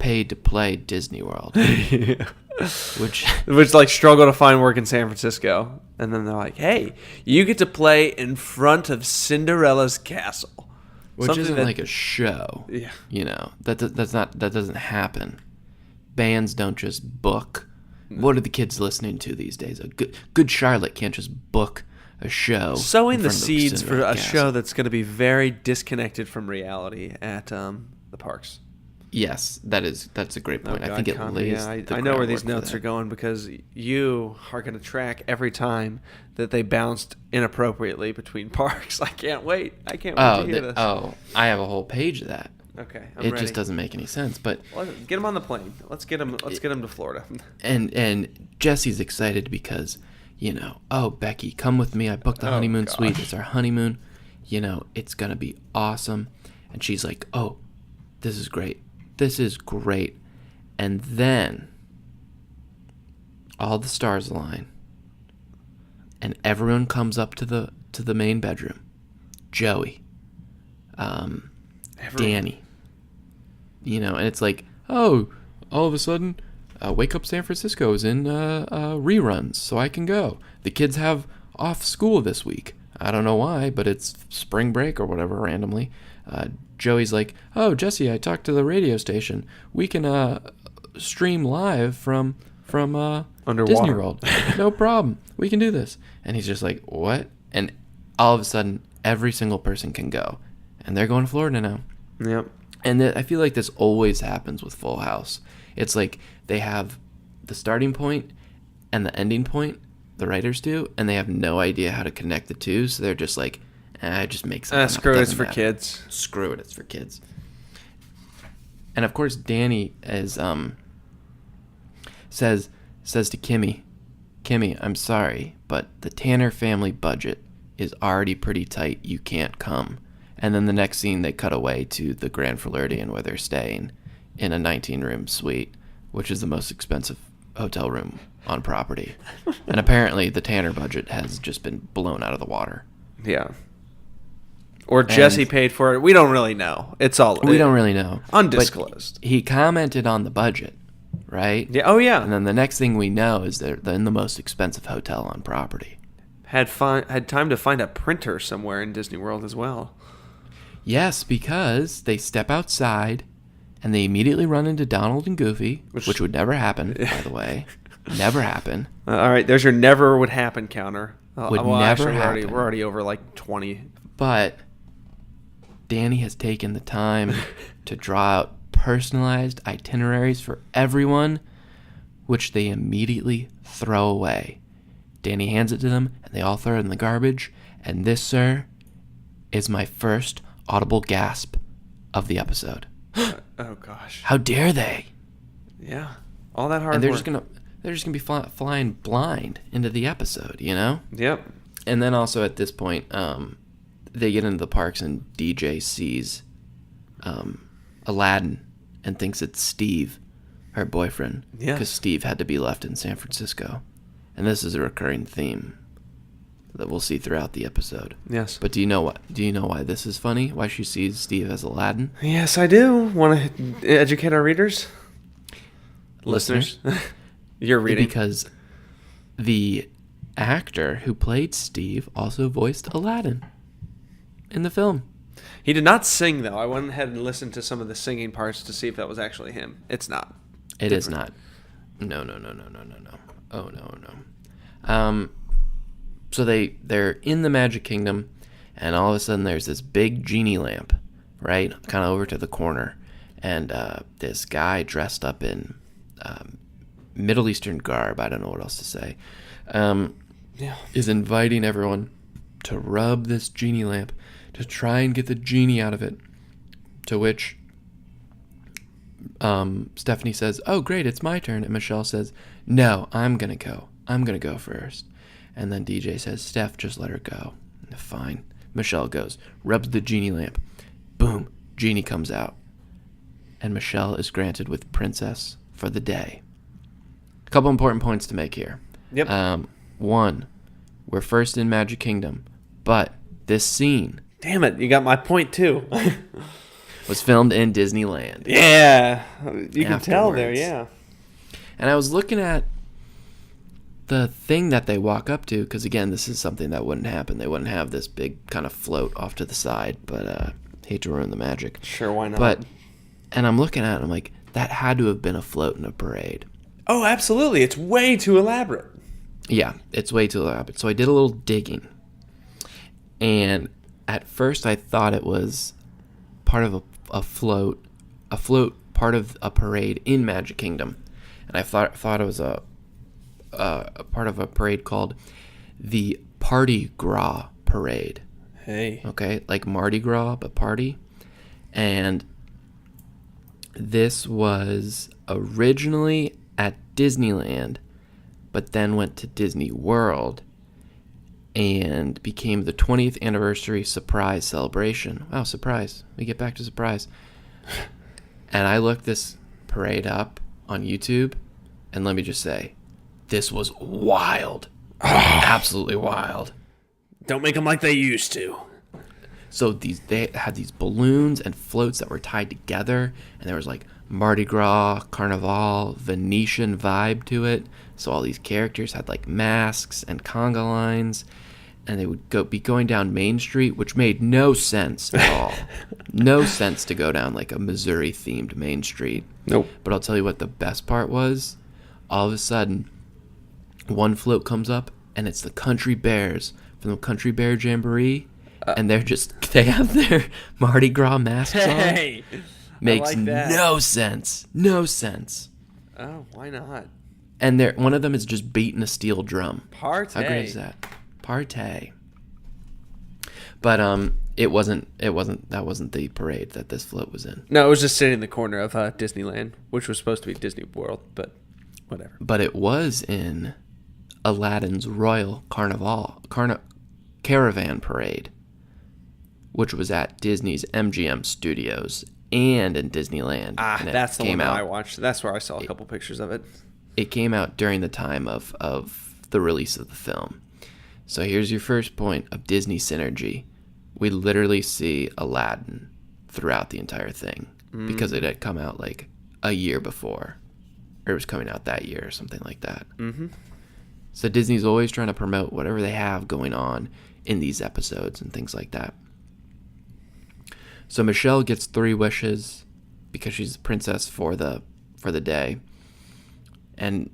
S1: paid to play Disney World. Which
S7: struggle to find work in San Francisco. And then they're like, hey, you get to play in front of Cinderella's castle.
S1: Which isn't like a show.
S7: Yeah.
S1: That doesn't happen. Bands don't just book. What are the kids listening to these days? A good Charlotte can't just book a show.
S7: Sowing the seeds for a show that's going to be very disconnected from reality at the parks.
S1: Yes, that's a great point.
S7: Oh,
S1: I think
S7: God,
S1: it
S7: Connor,
S1: lays.
S7: yeah,
S1: the
S7: I know where these
S1: groundwork for
S7: notes
S1: that.
S7: are going because you are going to track every time that they bounced inappropriately between parks. I can't wait. I can't wait to hear this.
S1: I have a whole page of that.
S7: Okay,
S1: It just doesn't make any sense. But
S7: Get him on the plane. Let's get him to Florida.
S1: and Jesse's excited because, oh, Becky, come with me. I booked the honeymoon suite. It's our honeymoon. It's gonna be awesome. And she's like, oh, this is great. This is great. And then all the stars align, and everyone comes up to the main bedroom. Joey, Danny, and it's like, oh, all of a sudden, Wake Up San Francisco is in reruns, so I can go. The kids have off school this week. I don't know why, but it's spring break or whatever randomly. Joey's like, oh, Jesse, I talked to the radio station. We can stream live from
S7: Underwater.
S1: Disney World. No problem. We can do this. And he's just like, what? And all of a sudden, every single person can go. And they're going to Florida now.
S7: Yep.
S1: And I feel like this always happens with Full House. It's like they have the starting point and the ending point, the writers do, and they have no idea how to connect the two. So they're just like, just make something up.
S7: Screw it, it's
S1: Doesn't
S7: for
S1: matter.
S7: kids.
S1: Screw it, it's for kids. And of course, Danny is says to Kimmy, I'm sorry, but the Tanner family budget is already pretty tight. You can't come. And then the next scene, they cut away to the Grand Floridian where they're staying in a 19-room suite, which is the most expensive hotel room on property. And apparently, the Tanner budget has just been blown out of the water.
S7: Yeah. Or Jesse paid for it. We don't really know. It's all
S1: We don't really know.
S7: undisclosed.
S1: But he commented on the budget, right?
S7: Yeah. Oh yeah.
S1: And then the next thing we know is they're in the most expensive hotel on property.
S7: Had time to find a printer somewhere in Disney World as well.
S1: Yes, because they step outside and they immediately run into Donald and Goofy, which would never happen, by the way. Never happen.
S7: All right, there's your never would happen counter.
S1: Would never happen.
S7: We're already over like 20.
S1: But Danny has taken the time to draw out personalized itineraries for everyone, which they immediately throw away. Danny hands it to them, and they all throw it in the garbage. And this, sir, is my first audible gasp of the episode.
S7: Oh gosh.
S1: How dare they?
S7: Yeah. All that hard
S1: And they're
S7: work.
S1: just gonna be flying blind into the episode,
S7: Yep.
S1: And then also at this point, they get into the parks and DJ sees Aladdin and thinks it's Steve, her boyfriend,
S7: Yeah.
S1: because Steve had to be left in San Francisco. And this is a recurring theme that we'll see throughout the episode.
S7: Yes.
S1: But do you know why this is funny? Why she sees Steve as Aladdin?
S7: Yes, I do. Want to educate our readers?
S1: Listeners?
S7: You're reading.
S1: Because the actor who played Steve also voiced Aladdin in the film.
S7: He did not sing, though. I went ahead and listened to some of the singing parts to see if that was actually him. It's not.
S1: It is not. No. Oh, no. So they're in the Magic Kingdom, and all of a sudden there's this big genie lamp, right, kind of over to the corner, and this guy dressed up in Middle Eastern garb, I don't know what else to say, is inviting everyone to rub this genie lamp to try and get the genie out of it, to which Stephanie says, oh, great, it's my turn. And Michelle says, no, I'm going to go first. And then DJ says, Steph, just let her go. Fine. Michelle goes, rubs the genie lamp. Boom, genie comes out. And Michelle is granted with Princess for the day. A couple important points to make here.
S7: Yep.
S1: One, we're first in Magic Kingdom, but this scene
S7: Damn it, you got my point, too.
S1: was filmed in Disneyland.
S7: Yeah. You can tell there,
S1: Afterwards.
S7: yeah.
S1: And I was looking at the thing that they walk up to, because again, this is something that wouldn't happen. They wouldn't have this big kind of float off to the side, but hate to ruin the magic.
S7: Sure, why not?
S1: And I'm looking at it, I'm like, that had to have been a float in a parade.
S7: Oh, absolutely. It's way too elaborate.
S1: Yeah, it's way too elaborate. So I did a little digging. And at first I thought it was part of a float part of a parade in Magic Kingdom, and I thought it was a part of a parade called the Party Gras Parade.
S7: Hey.
S1: Okay, like Mardi Gras, but party. And this was originally at Disneyland, but then went to Disney World and became the 20th anniversary surprise celebration. Wow, surprise. We get back to surprise. And I looked this parade up on YouTube, and let me just say, this was wild. Absolutely wild.
S7: Don't make them like they used to.
S1: So they had these balloons and floats that were tied together, and there was like Mardi Gras, Carnival, Venetian vibe to it. So all these characters had like masks and conga lines, and they would be going down Main Street, which made no sense at all. No sense to go down like a Missouri-themed Main Street.
S7: Nope.
S1: But I'll tell you what the best part was. All of a sudden, one float comes up, and it's the Country Bears from the Country Bear Jamboree, and they have their Mardi Gras masks on.
S7: Hey,
S1: Makes
S7: I like that.
S1: no sense. No sense.
S7: Oh, why not?
S1: And one of them is just beating a steel drum.
S7: Partay.
S1: How great is that? Partay. But that wasn't the parade that this float was in.
S7: No, it was just sitting in the corner of Disneyland, which was supposed to be Disney World, but whatever.
S1: But it was in Aladdin's Royal Caravan Parade, which was at Disney's MGM Studios and in Disneyland.
S7: Ah,
S1: And it
S7: that's the one
S1: came
S7: that
S1: out.
S7: I watched. That's where I saw a couple pictures of it.
S1: It came out during the time of the release of the film. So here's your first point of Disney synergy. We literally see Aladdin throughout the entire thing because it had come out like a year before, or it was coming out that year or something like that. Mm-hmm. So Disney's always trying to promote whatever they have going on in these episodes and things like that. So Michelle gets 3 wishes because she's the princess for the day. And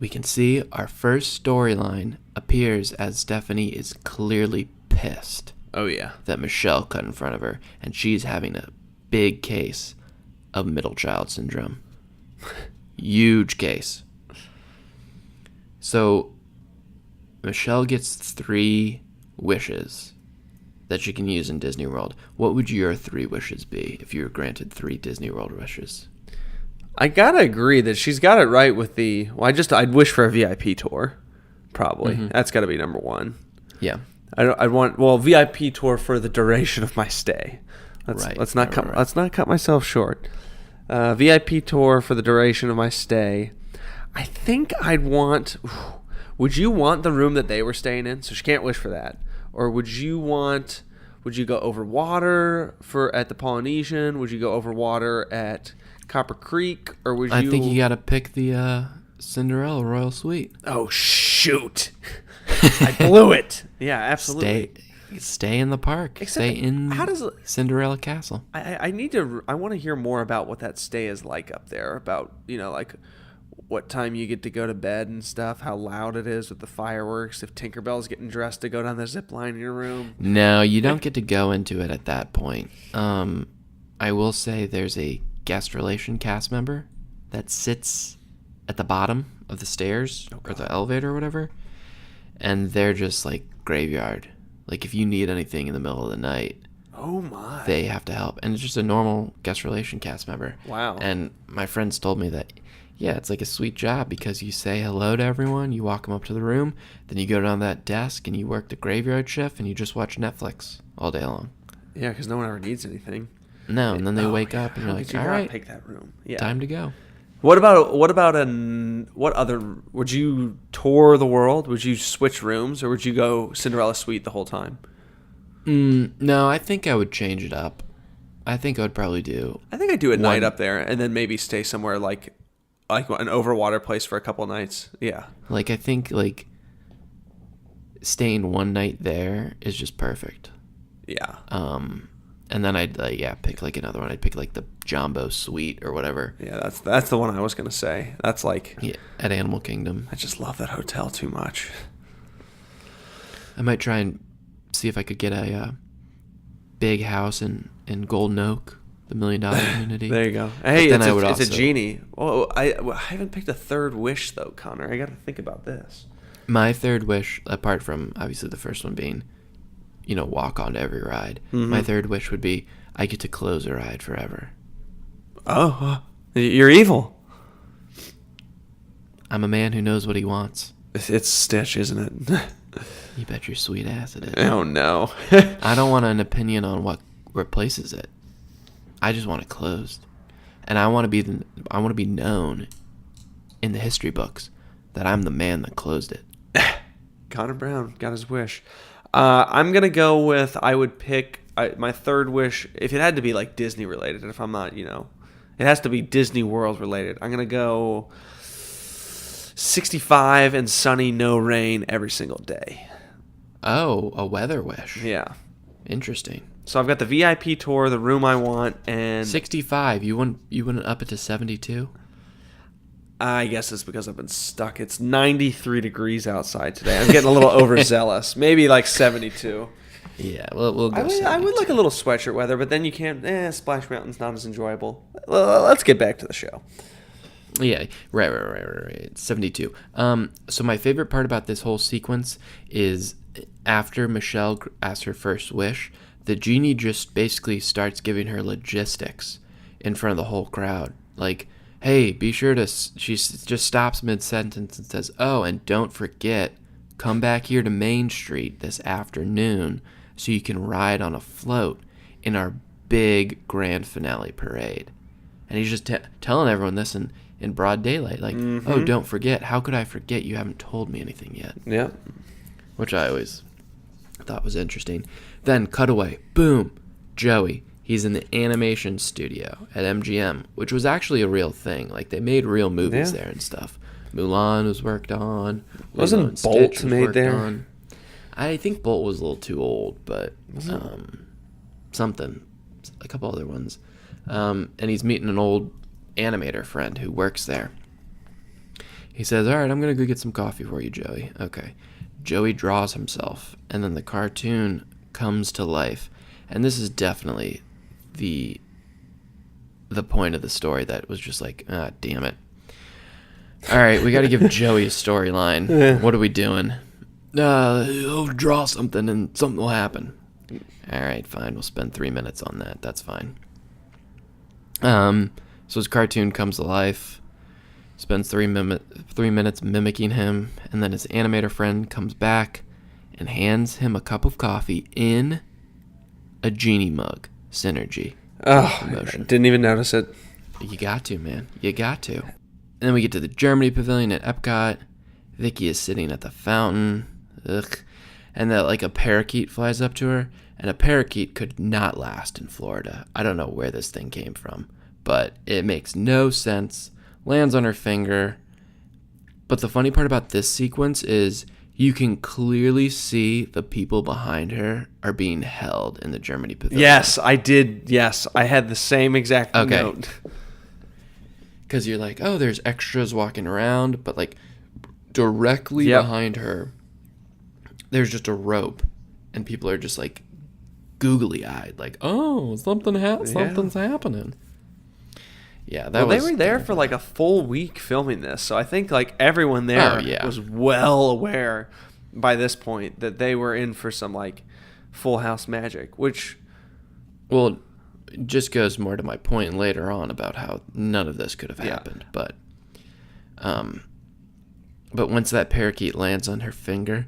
S1: we can see our first storyline appears as Stephanie is clearly pissed
S7: Oh, yeah.
S1: that Michelle cut in front of her, and she's having a big case of middle child syndrome. Huge case. So Michelle gets 3 wishes that she can use in Disney World. What would your 3 wishes be if you were granted 3 Disney World wishes?
S7: I gotta agree that she's got it right with the. Well, I'd wish for a VIP tour, probably.
S1: Mm-hmm.
S7: That's got to be number 1.
S1: Yeah.
S7: I'd want VIP tour for the duration of my stay.
S1: Right.
S7: Let's not cut myself short. VIP tour for the duration of my stay. I think I'd want. Would you want the room that they were staying in? So she can't wish for that. Or would you go over water at the Polynesian? Would you go over water at Copper Creek? Or would you?
S1: I think you got to pick the Cinderella Royal Suite.
S7: Oh shoot! I blew it. Yeah, absolutely.
S1: Stay in the park.
S7: Except,
S1: stay in
S7: how does it-
S1: Cinderella Castle.
S7: I want to hear more about what that stay is like up there. About like what time you get to go to bed and stuff. How loud it is with the fireworks. If Tinkerbell's getting dressed to go down the zip line in your room.
S1: No, you don't get to go into it at that point. I will say there's a guest relation cast member that sits at the bottom of the stairs or the elevator or whatever, and they're just like graveyard. Like if you need anything in the middle of the night,
S7: Oh my!
S1: they have to help, and it's just a normal guest relation cast member.
S7: Wow.
S1: And my friends told me that, yeah, it's like a sweet job because you say hello to everyone, you walk them up to the room, then you go down that desk and you work the graveyard shift and you just watch Netflix all day long.
S7: Yeah, because no one ever needs anything.
S1: No, and then they wake up and you're
S7: How
S1: like,
S7: could you
S1: all
S7: not
S1: right,
S7: pick that room. Yeah.
S1: time to go.
S7: What other? Would you tour the world? Would you switch rooms, or would you go Cinderella Suite the whole time?
S1: No, I think I would change it up. I think I would probably do.
S7: I think I'd do a night up there, and then maybe stay somewhere like an overwater place for a couple nights. Yeah.
S1: Like, I think, like, staying one night there is just perfect.
S7: Yeah.
S1: And then I'd, pick, like, another one. I'd pick, like, the Jumbo Suite or whatever.
S7: Yeah, that's the one I was going to say. That's like...
S1: Yeah, at Animal Kingdom.
S7: I just love that hotel too much.
S1: I might try and see if I could get a big house in Golden Oak, the $1 million immunity.
S7: There you go. Hey,
S1: then
S7: it's a genie. Oh, I haven't picked a third wish though, Connor. I got to think about this.
S1: My third wish, apart from obviously the first one being, walk onto every ride.
S7: Mm-hmm.
S1: My third wish would be I get to close a ride forever.
S7: Oh, you're evil.
S1: I'm a man who knows what he wants.
S7: It's Stitch, isn't it?
S1: You bet your sweet ass it is.
S7: Oh no.
S1: I don't want an opinion on what replaces it. I just want it closed, and I want to be known in the history books that I'm the man that closed it.
S7: Connor Brown got his wish. I'm gonna go with I would pick my third wish if it had to be like Disney related. If I'm not, it has to be Disney World related. I'm gonna go 65 and sunny, no rain every single day.
S1: Oh, a weather wish.
S7: Yeah.
S1: Interesting.
S7: So I've got the VIP tour, the room I want, and
S1: 65. You wouldn't up it to 72?
S7: I guess it's because I've been stuck. It's 93 degrees outside today. I'm getting a little overzealous. Maybe like 72.
S1: Yeah, we'll go.
S7: I would like a little sweatshirt weather, but then you can't. Splash Mountain's not as enjoyable. Let's get back to the show.
S1: Yeah, right. 72. So my favorite part about this whole sequence is after Michelle asks her first wish, the genie just basically starts giving her logistics in front of the whole crowd. Like, hey, be sure to... She just stops mid-sentence and says, oh, and don't forget, come back here to Main Street this afternoon so you can ride on a float in our big grand finale parade. And he's just telling everyone this in broad daylight. Like, oh, don't forget. How could I forget? You haven't told me anything yet.
S7: Yeah.
S1: Which I always thought was interesting. Then, cutaway. Boom. Joey. He's in the animation studio at MGM, which was actually a real thing. Like, they made real movies there and stuff. Mulan was worked on.
S7: Wasn't Bolt made there?
S1: On. I think Bolt was a little too old, but something. A couple other ones. And he's meeting an old animator friend who works there. He says, all right, I'm going to go get some coffee for you, Joey. Okay. Joey draws himself, and then the cartoon comes to life. And this is definitely the point of the story that was just like, damn it. All right, we got to give Joey a storyline. What are we doing? He'll draw something and something will happen. All right, fine. We'll spend 3 minutes on that. That's fine. So his cartoon comes to life. Spends 3 minutes mimicking him, and then his animator friend comes back and hands him a cup of coffee in a genie mug. Synergy.
S7: Oh, didn't even notice it.
S1: You got to, man. You got to. And then we get to the Germany Pavilion at Epcot. Vicky is sitting at the fountain. Ugh. And a parakeet flies up to her. And a parakeet could not last in Florida. I don't know where this thing came from, but it makes no sense. Lands on her finger. But the funny part about this sequence is you can clearly see the people behind her are being held in the Germany Pavilion.
S7: Yes, I did. Yes, I had the same exact note.
S1: Because you're like, oh, there's extras walking around, but directly behind her, there's just a rope, and people are just googly-eyed, oh, something's happening. Yeah, they were there for a full week filming this, so I think everyone there was well aware by this point that they were in for some Full House magic, which it just goes more to my point later on about how none of this could have happened. But once that parakeet lands on her finger,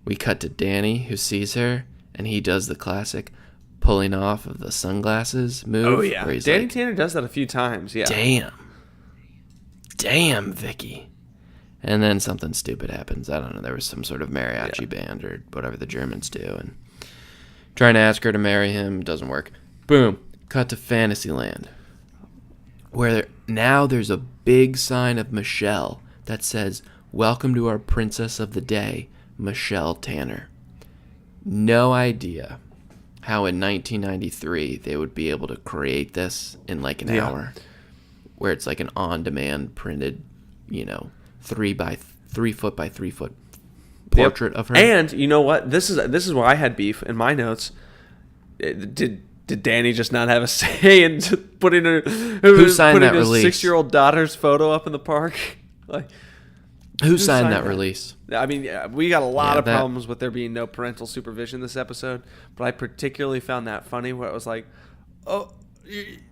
S1: we cut to Danny, who sees her, and he does the classic pulling off of the sunglasses move.
S7: Oh, yeah. Danny Tanner does that a few times, yeah.
S1: Damn, Vicky. And then something stupid happens. I don't know. There was some sort of mariachi band or whatever the Germans do. And trying to ask her to marry him doesn't work. Boom. Cut to Fantasyland. Where now there's a big sign of Michelle that says, welcome to our princess of the day, Michelle Tanner. No idea how in 1993 they would be able to create this in an hour, where it's an on-demand printed, 3 by 3 foot by 3 foot portrait of her.
S7: And you know what? This is where I had beef in my notes. Did Did Danny just not have a say in putting her
S1: Who signed that
S7: his
S1: release?
S7: 6-year-old daughter's photo up in the park? Like,
S1: Who signed that release?
S7: I mean, we got a lot of
S1: that-
S7: problems with there being no parental supervision this episode, but I particularly found that funny where it was like, oh,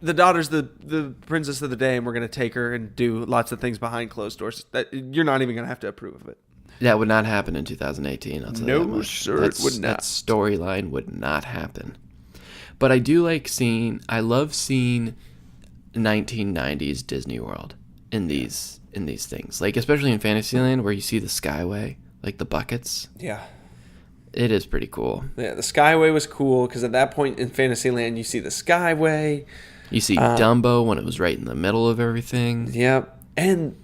S7: the daughter's the princess of the day, and we're going to take her and do lots of things behind closed doors. That you're not even going to have to approve of it.
S1: That would not happen in 2018. I'll tell you that
S7: No,
S1: much.
S7: sir, it would not.
S1: That storyline would not happen. But I do like seeing. I love seeing 1990s Disney World in these things, like especially in Fantasyland where you see the Skyway, like the buckets.
S7: Yeah.
S1: It is pretty cool.
S7: Yeah, the Skyway was cool because at that point in Fantasyland, you see the Skyway.
S1: You see Dumbo when it was right in the middle of everything.
S7: Yep. And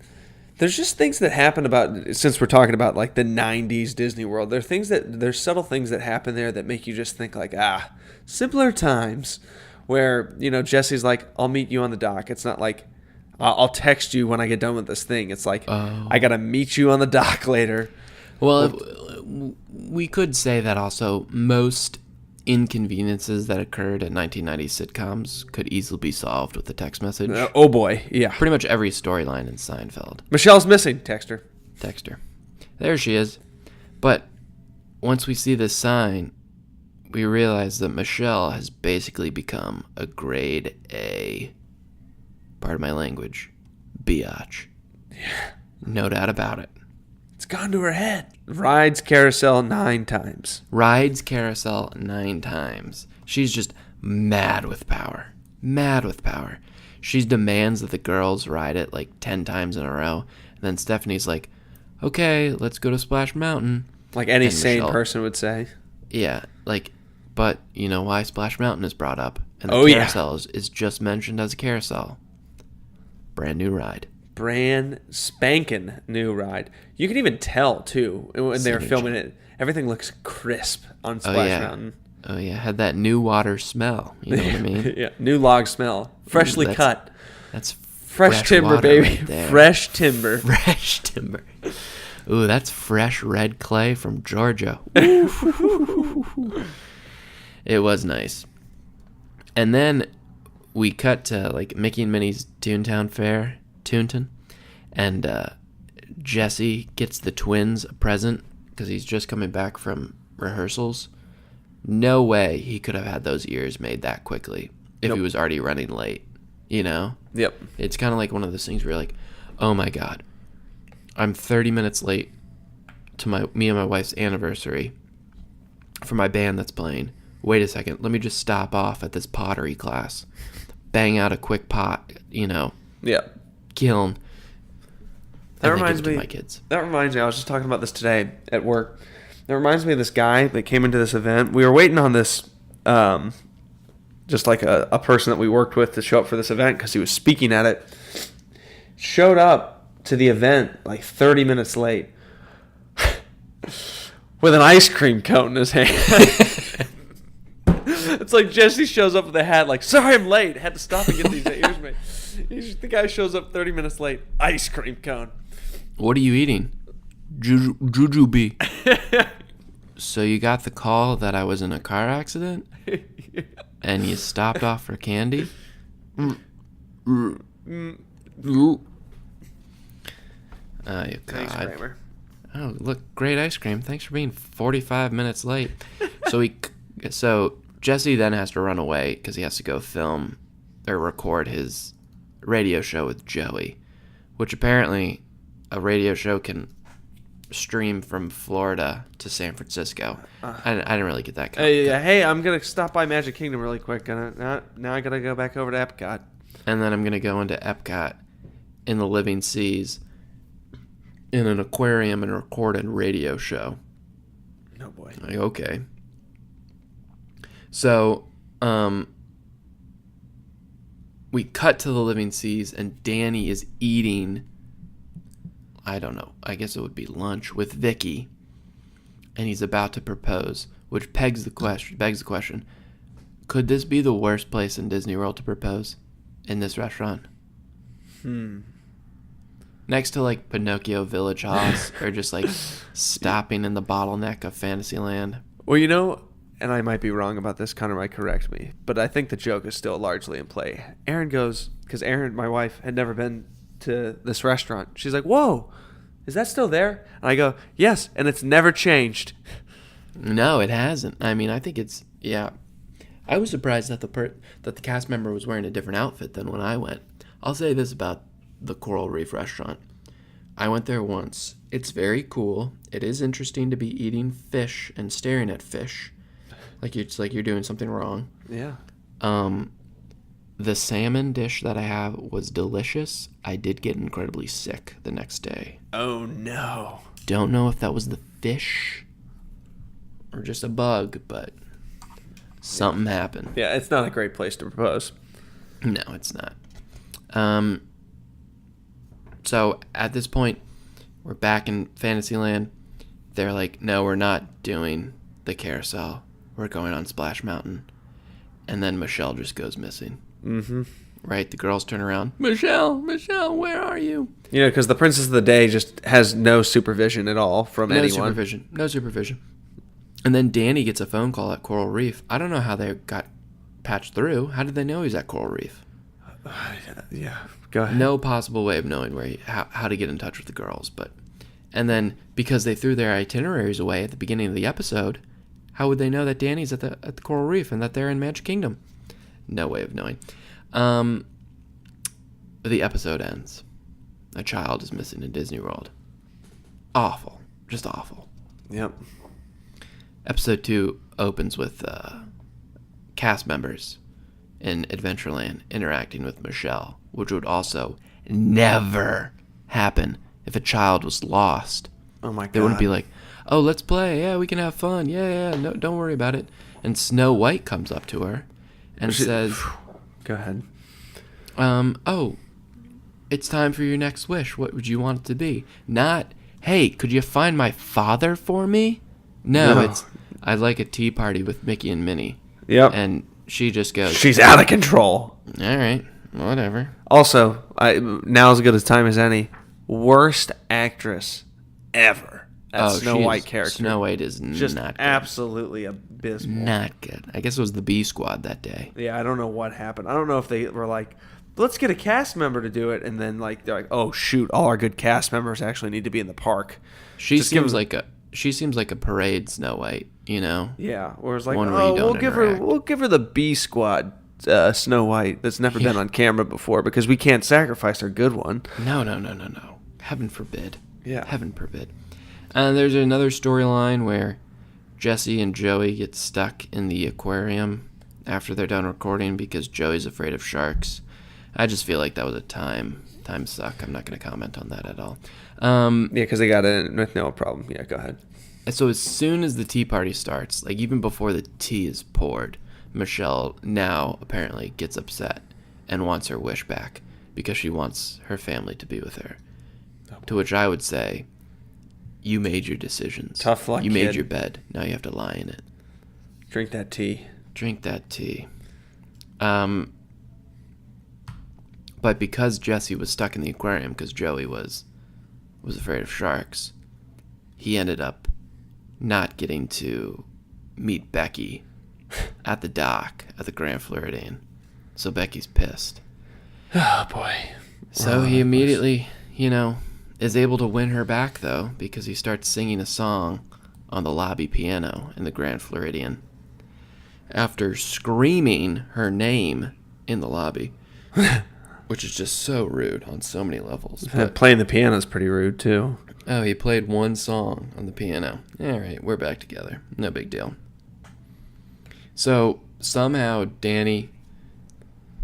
S7: there's just things that happen about, since we're talking about like the 90s Disney World, there's subtle things that happen there that make you just think like, simpler times where, Jesse's like, I'll meet you on the dock. It's not like, I'll text you when I get done with this thing. It's like, I got to meet you on the dock later.
S1: Well, we could say that also most inconveniences that occurred at 1990s sitcoms could easily be solved with a text message.
S7: Oh boy, yeah.
S1: Pretty much every storyline in Seinfeld.
S7: Michelle's missing. Text her.
S1: There she is. But once we see this sign, we realize that Michelle has basically become a grade A, pardon my language, biatch.
S7: Yeah.
S1: No doubt about it.
S7: It's gone to her head. Rides carousel 9 times.
S1: She's just mad with power. She demands that the girls ride it like 10 times in a row. And then Stephanie's like, okay, let's go to Splash Mountain.
S7: Like any
S1: And
S7: sane
S1: Michelle-
S7: person would say.
S1: Yeah, like, but you know why Splash Mountain is brought up? And the
S7: Oh, yeah.
S1: carousel is just mentioned as a carousel. Brand new ride.
S7: Brand spanking new ride. You can even tell, too, when they were
S1: Signature.
S7: filming it. Everything looks crisp on Splash Mountain.
S1: Oh, yeah. Had that new water smell. You know what I mean?
S7: Yeah, new log smell. Freshly
S1: that's-
S7: cut.
S1: That's
S7: Fresh timber,
S1: water
S7: baby.
S1: right there.
S7: Fresh timber.
S1: Fresh timber. Ooh, that's fresh red clay from Georgia. It was nice. And then we cut to like Mickey and Minnie's Toontown Fair, Toonton, and Jesse gets the twins a present because he's just coming back from rehearsals. No way he could have had those ears made that quickly if
S7: Nope.
S1: he was already running late, you know?
S7: Yep.
S1: It's kind of like one of those things where you're like, oh my God, I'm 30 minutes late to me and my wife's anniversary for my band that's playing. Wait a second, let me just stop off at this pottery class, bang out a quick pot,
S7: Yep.
S1: kiln.
S7: That
S1: and then
S7: reminds
S1: give it
S7: me.
S1: to my kids.
S7: That reminds me. I was just talking about this today at work. That reminds me of this guy that came into this event. We were waiting on this, just like a person that we worked with to show up for this event because he was speaking at it. Showed up to the event like 30 minutes late with an ice cream cone in his hand. It's like Jesse shows up with a hat like, sorry I'm late. Had to stop and get these ears made. The guy shows up 30 minutes late. Ice cream cone.
S1: What are you eating? Jujube. So you got the call that I was in a car accident? And you stopped off for candy? Oh, God.
S7: Thanks, Kramer.
S1: Oh, look, great ice cream. Thanks for being 45 minutes late. So Jesse then has to run away because he has to go film or record his radio show with Joey, which apparently a radio show can stream from Florida to San Francisco. I didn't really get that.
S7: Hey, I'm gonna stop by Magic Kingdom really quick. Now I gotta go back over to Epcot.
S1: And then I'm gonna go into Epcot in the Living Seas in an aquarium and record a radio show.
S7: No boy.
S1: Like, okay. So, we cut to the Living Seas, and Danny is eating, I don't know, I guess it would be lunch with Vicky, and he's about to propose, which begs the question, could this be the worst place in Disney World to propose? In this restaurant? Next to, like, Pinocchio Village Haas, or just, like, stopping in the bottleneck of Fantasyland.
S7: Well, and I might be wrong about this, Connor might correct me, but I think the joke is still largely in play. Erin goes, because Erin, my wife, had never been to this restaurant. She's like, whoa, is that still there? And I go, yes, and it's never changed.
S1: No, it hasn't. I mean, I think it's, yeah. I was surprised that the cast member was wearing a different outfit than when I went. I'll say this about the Coral Reef restaurant. I went there once. It's very cool. It is interesting to be eating fish and staring at fish. It's like you're doing something wrong.
S7: Yeah.
S1: The salmon dish that I have was delicious. I did get incredibly sick the next day.
S7: Oh, no.
S1: Don't know if that was the fish or just a bug, but something happened.
S7: Yeah, it's not a great place to propose.
S1: No, it's not. So at this point, we're back in Fantasyland. They're like, no, we're not doing the carousel. We're going on Splash Mountain. And then Michelle just goes missing. Mm-hmm. Right? The girls turn around. Michelle, where are you?
S7: You know, because the Princess of the Day just has no supervision at all from anyone.
S1: No supervision. And then Danny gets a phone call at Coral Reef. I don't know how they got patched through. How did they know he's at Coral Reef?
S7: Yeah, go ahead.
S1: No possible way of knowing how to get in touch with the girls. And then because they threw their itineraries away at the beginning of the episode, how would they know that Danny's at the Coral Reef and that they're in Magic Kingdom? No way of knowing. The episode ends. A child is missing in Disney World. Awful. Just awful.
S7: Yep.
S1: Episode 2 opens with cast members in Adventureland interacting with Michelle, which would also never happen if a child was lost.
S7: Oh my God.
S1: They wouldn't be like, oh, let's play. Yeah, we can have fun. Yeah, no, don't worry about it. And Snow White comes up to her and says,
S7: go ahead.
S1: Oh, it's time for your next wish. What would you want it to be? Not, hey, could you find my father for me? No, it's, I'd like a tea party with Mickey and Minnie.
S7: Yep.
S1: And she just goes,
S7: she's out of control.
S1: All right, whatever.
S7: Also, now's as good a time as any. Worst actress ever. That Snow White character.
S1: Snow White is
S7: just
S1: not good.
S7: Absolutely abysmal.
S1: Not good. I guess it was the B Squad that day.
S7: Yeah, I don't know what happened. I don't know if they were like, let's get a cast member to do it, and then they're like, oh shoot, all our good cast members actually need to be in the park.
S1: She seems like a parade Snow White, you know?
S7: Yeah, or it's like,
S1: we'll
S7: give her the B Squad Snow White that's never been on camera before because we can't sacrifice our good one.
S1: No. Heaven forbid.
S7: Yeah.
S1: Heaven forbid. And there's another storyline where Jesse and Joey get stuck in the aquarium after they're done recording because Joey's afraid of sharks. I just feel like that was a time suck. I'm not going to comment on that at all.
S7: Yeah, because they got in with no problem. Yeah, go ahead.
S1: So as soon as the tea party starts, like even before the tea is poured, Michelle now apparently gets upset and wants her wish back because she wants her family to be with her. To which I would say, you made your decisions.
S7: Tough luck,
S1: You made
S7: kid.
S1: your bed. Now you have to lie in it.
S7: Drink that tea.
S1: But because Jesse was stuck in the aquarium because Joey was afraid of sharks, he ended up not getting to meet Becky at the dock at the Grand Floridian. So Becky's pissed.
S7: Oh boy.
S1: So he immediately, is able to win her back, though, because he starts singing a song on the lobby piano in the Grand Floridian after screaming her name in the lobby, which is just so rude on so many levels.
S7: But playing the piano is pretty rude, too.
S1: Oh, he played one song on the piano. All right, we're back together. No big deal. So somehow Danny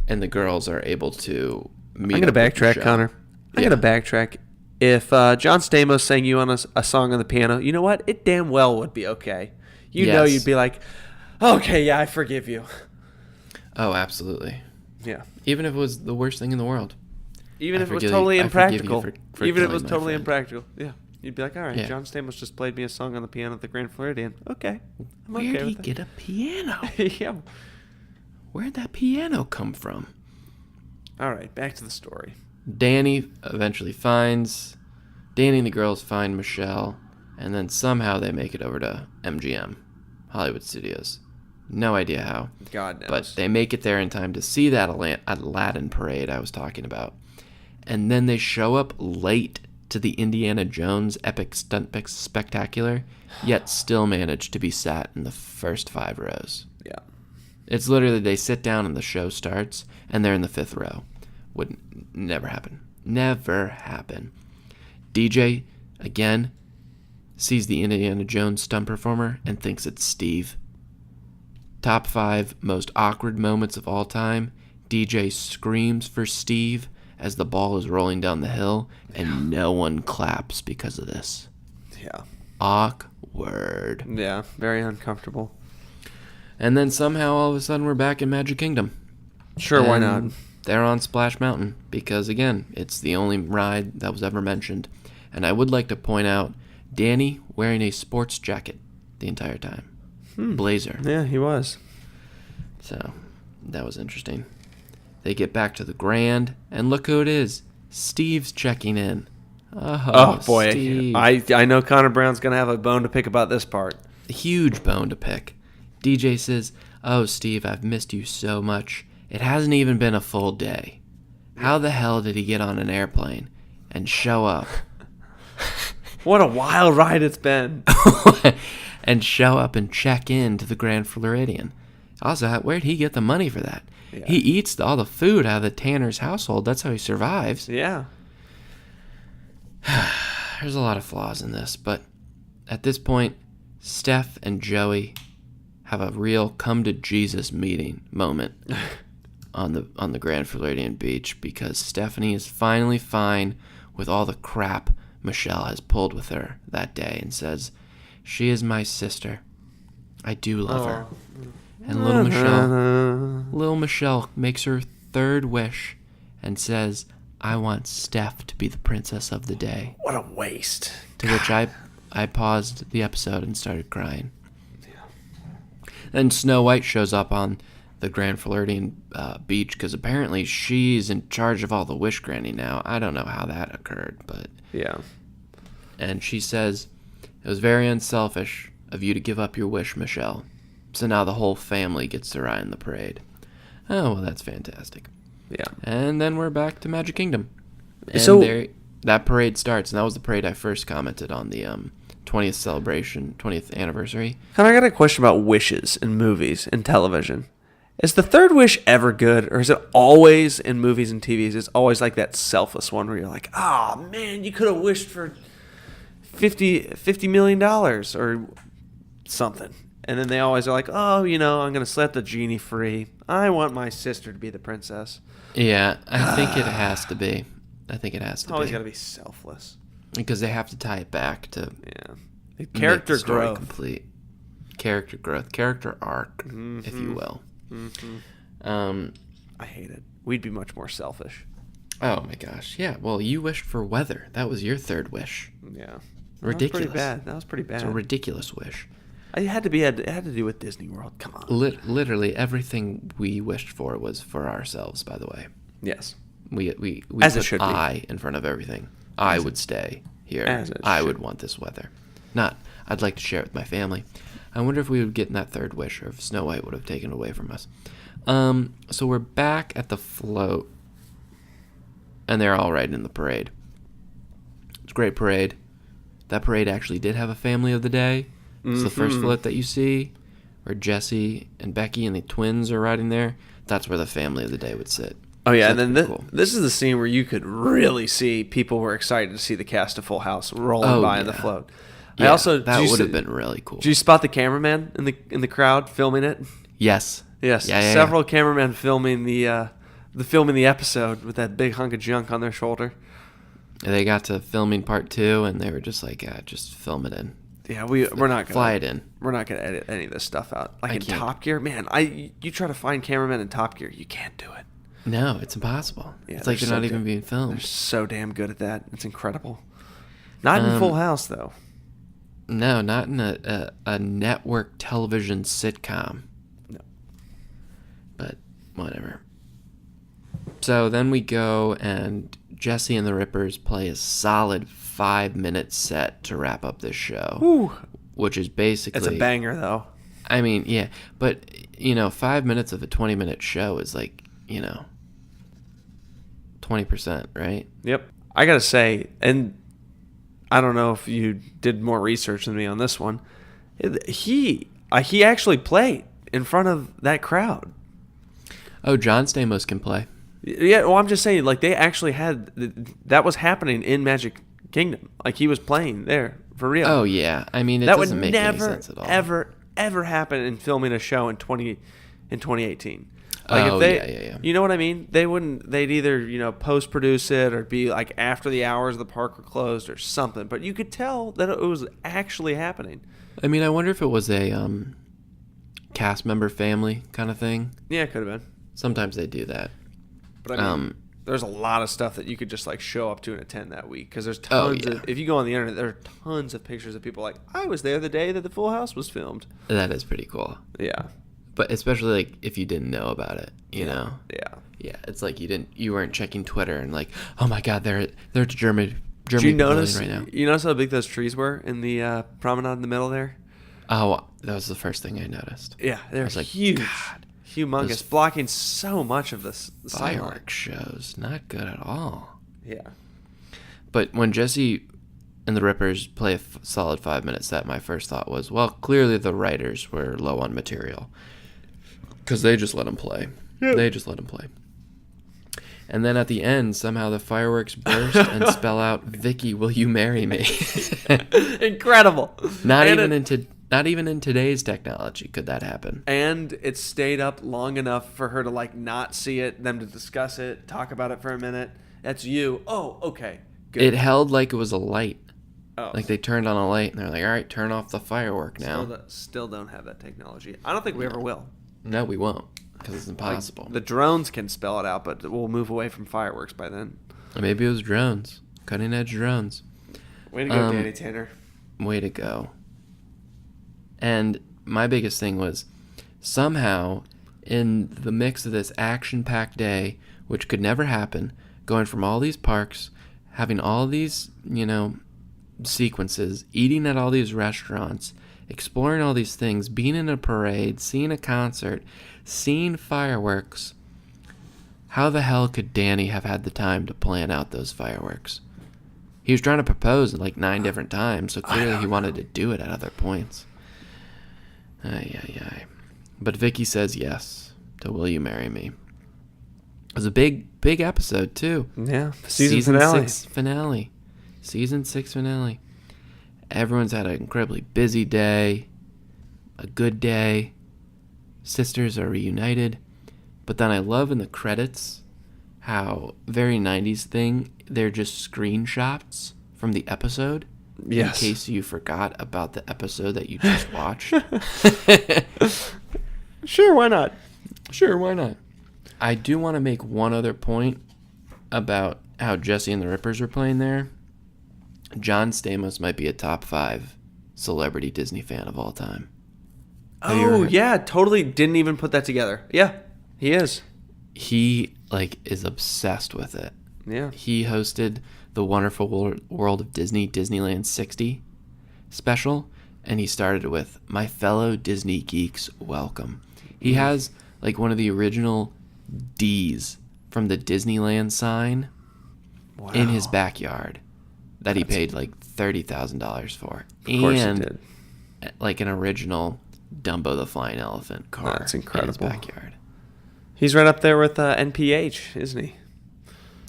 S1: and the girls are able to meet.
S7: I'm going to backtrack, Connor. I'm going to backtrack. If John Stamos sang you on a song on the piano, you know what? It damn well would be okay. You'd be like, okay, yeah, I forgive you.
S1: Oh, absolutely.
S7: Yeah.
S1: Even if it was the worst thing in the world.
S7: Even if it was totally impractical. Even if it was totally impractical. Yeah. You'd be like, all right,
S1: Yeah.
S7: John Stamos just played me a song on the piano at the Grand Floridian. Okay. I'm
S1: Where'd
S7: okay
S1: he
S7: with that.
S1: get a piano?
S7: Yeah.
S1: Where'd that piano come from?
S7: All right, back to the story.
S1: Danny and the girls find Michelle, and then somehow they make it over to MGM, Hollywood Studios. No idea how.
S7: God knows.
S1: But they make it there in time to see that Aladdin parade I was talking about. And then they show up late to the Indiana Jones epic stunt spectacular, yet still manage to be sat in the first 5 rows.
S7: Yeah.
S1: It's literally they sit down and the show starts, and they're in the 5th row. Would never happen. Never happen. DJ, again, sees the Indiana Jones stunt performer and thinks it's Steve. Top 5 most awkward moments of all time. DJ screams for Steve as the ball is rolling down the hill, and no one claps because of this.
S7: Yeah.
S1: Awkward.
S7: Yeah, very uncomfortable.
S1: And then somehow all of a sudden we're back in Magic Kingdom.
S7: Sure, why not?
S1: And they're on Splash Mountain because, again, it's the only ride that was ever mentioned. And I would like to point out Danny wearing a sports jacket the entire time. Blazer.
S7: Yeah, he was.
S1: So that was interesting. They get back to the Grand, and look who it is. Steve's checking in.
S7: Oh boy,
S1: Steve.
S7: I know Connor Brown's going to have a bone to pick about this part.
S1: Huge bone to pick. DJ says, "Oh, Steve, I've missed you so much. It hasn't even been a full day. How the hell did he get on an airplane and show up?"
S7: What a wild ride it's been.
S1: And show up and check in to the Grand Floridian. Also, where'd he get the money for that?
S7: Yeah.
S1: He eats all the food out of the Tanner's household. That's how he survives.
S7: Yeah.
S1: There's a lot of flaws in this, but at this point, Steph and Joey have a real come to Jesus meeting moment on the Grand Floridian beach because Stephanie is finally fine with all the crap Michelle has pulled with her that day and says, "She is my sister. I do love her." And little Michelle makes her 3rd wish and says, "I want Steph to be the princess of the day."
S7: What a waste.
S1: To which I paused the episode and started crying. Then Snow White shows up on the Grand Floridian beach because apparently she's in charge of all the wish granting now. I don't know how that occurred, but...
S7: Yeah.
S1: And she says, "It was very unselfish of you to give up your wish, Michelle. So now the whole family gets to ride in the parade." Oh, well, that's fantastic.
S7: Yeah.
S1: And then we're back to Magic Kingdom. And
S7: So-
S1: that parade starts, and that was the parade I first commented on, the 20th celebration, 20th anniversary.
S7: And I got a question about wishes in movies and television. Is the 3rd wish ever good, or is it always in movies and TVs? It's always like that selfless one where you're like, "Oh man, you could have wished for $50 million or something," and then they always are like, "Oh, I'm gonna set the genie free. I want my sister to be the princess."
S1: Yeah, I think it has to be.
S7: It's always got to be selfless.
S1: Because they have to tie it back to
S7: Yeah, character
S1: make the story
S7: growth.
S1: complete. Character growth, character arc, if you will.
S7: I hate it. We'd be much more selfish.
S1: Oh my gosh, yeah. Well, you wished for weather. That was your 3rd wish.
S7: Yeah,
S1: Ridiculous.
S7: That was pretty bad.
S1: It's a ridiculous wish.
S7: It had to do with Disney World. Come on.
S1: Literally everything we wished for was for ourselves. By the way,
S7: Yes.
S1: we
S7: As it
S1: put
S7: should be.
S1: I in front of everything. I would stay here.
S7: As it
S1: I
S7: should.
S1: would want this weather. Not. I'd like to share it with my family. I wonder if we would get in that 3rd wish, or if Snow White would have taken it away from us. So we're back at the float, and they're all riding in the parade. It's a great parade. That parade actually did have a family of the day. It's the first float that you see, where Jesse and Becky and the twins are riding there. That's where the family of the day would sit.
S7: Oh yeah,
S1: So
S7: and then
S1: that's pretty cool.
S7: this is the scene where you could really see people were excited to see the cast of Full House rolling by in the
S1: yeah.
S7: float.
S1: Yeah,
S7: that
S1: that would have been really cool.
S7: Did you spot the cameraman in the crowd filming it?
S1: Yes.
S7: Yes,
S1: Yeah,
S7: several cameramen filming the episode with that big hunk of junk on their shoulder.
S1: And they got to filming part 2, and they were just like, just film it in.
S7: Yeah, we're not gonna
S1: Fly it in.
S7: We're not gonna edit any of this stuff out. Like
S1: I
S7: in
S1: can't.
S7: Top Gear, man. You try to find cameramen in Top Gear, you can't do it.
S1: No, it's impossible.
S7: Yeah,
S1: It's like they're
S7: so
S1: not even
S7: good.
S1: being filmed.
S7: They're so damn good at that. It's incredible. Not in Full House though.
S1: No, not in a network television sitcom.
S7: No.
S1: But whatever. So then we go, and Jesse and the Rippers play a solid 5-minute set to wrap up this show.
S7: Whew.
S1: Which is basically...
S7: It's a banger though.
S1: I mean, yeah, but 5 minutes of a 20-minute show is 20%, right?
S7: Yep. I gotta say, and I don't know if you did more research than me on this one. He actually played in front of that crowd.
S1: Oh, John Stamos can play.
S7: Yeah, well, I'm just saying, they actually had that was happening in Magic Kingdom. He was playing there for real.
S1: Oh yeah, I mean
S7: that
S1: doesn't
S7: would
S1: make
S7: never,
S1: any sense at all.
S7: ever happen in filming a show in 2018.
S1: Oh,
S7: if they,
S1: yeah.
S7: You know what I mean? They wouldn't. They'd either post produce it or be after the hours of the park were closed or something. But you could tell that it was actually happening.
S1: I mean, I wonder if it was a cast member family kind of thing.
S7: Yeah, it could have been.
S1: Sometimes they do that.
S7: But I mean, there's a lot of stuff that you could just show up to and attend that week because there's
S1: Oh,
S7: tons
S1: yeah.
S7: of. If you go on the internet, there are tons of pictures of people I was there the day that the Full House was filmed.
S1: That is pretty cool.
S7: Yeah.
S1: But especially if you didn't know about it, you know.
S7: Yeah.
S1: Yeah, it's you weren't checking Twitter and oh my God, they're at Germany
S7: Did you notice?
S1: right now.
S7: You notice how big those trees were in the promenade in the middle there?
S1: Oh, that was the first thing I noticed.
S7: Yeah, they're
S1: was like,
S7: huge,
S1: God,
S7: humongous,
S1: those
S7: blocking so much of this
S1: Fireworks shows, not good at all.
S7: Yeah.
S1: But when Jesse and the Rippers play a solid 5-minute set, my first thought was, well, clearly the writers were low on material because they just let them play. Yep. They just let them play. And then at the end, somehow the fireworks burst and spell out, "Vicky, will you marry me?"
S7: Incredible.
S1: Not even in today's technology could that happen.
S7: And it stayed up long enough for her to not see it, them to discuss it, talk about it for a minute. That's you. Oh, okay. Good.
S1: It held like it was a light.
S7: Oh.
S1: They turned on a light and they're like, all right, turn off the firework now.
S7: Still don't have that technology. I don't think we ever will.
S1: No, we won't because it's impossible.
S7: The drones can spell it out, but we'll move away from fireworks by then.
S1: Maybe it was drones. Cutting edge drones.
S7: Way to go, Danny Tanner.
S1: Way to go. And my biggest thing was somehow in the mix of this action-packed day, which could never happen, going from all these parks, having all these, sequences, eating at all these restaurants, exploring all these things, being in a parade, seeing a concert, seeing fireworks. How the hell could Danny have had the time to plan out those fireworks? He was trying to propose 9 different times, so clearly he wanted to do it at other points. Ay. But Vicky says yes to "Will You Marry Me?" It was a big episode, too.
S7: Yeah.
S1: Season 6 finale. Season 6 finale. Everyone's had an incredibly busy day. A good day. Sisters are reunited. But then I love in the credits how very 90s thing, they're just screenshots from the episode.
S7: Yes.
S1: In case you forgot about the episode that you just watched.
S7: Sure, why not?
S1: Sure, why not? I do want to make one other point about how Jesse and the Rippers are playing there. John Stamos might be a top 5 celebrity Disney fan of all time.
S7: Oh, yeah, totally didn't even put that together. Yeah, he is.
S1: He, is obsessed with it.
S7: Yeah.
S1: He hosted the Wonderful World of Disney, Disneyland 60 special, and he started with, "My fellow Disney geeks, welcome." He has, one of the original D's from the Disneyland sign in his backyard that he paid, $30,000 for.
S7: Of course he did.
S1: An original Dumbo the Flying Elephant car.
S7: That's incredible.
S1: In his backyard.
S7: He's right up there with NPH, isn't he?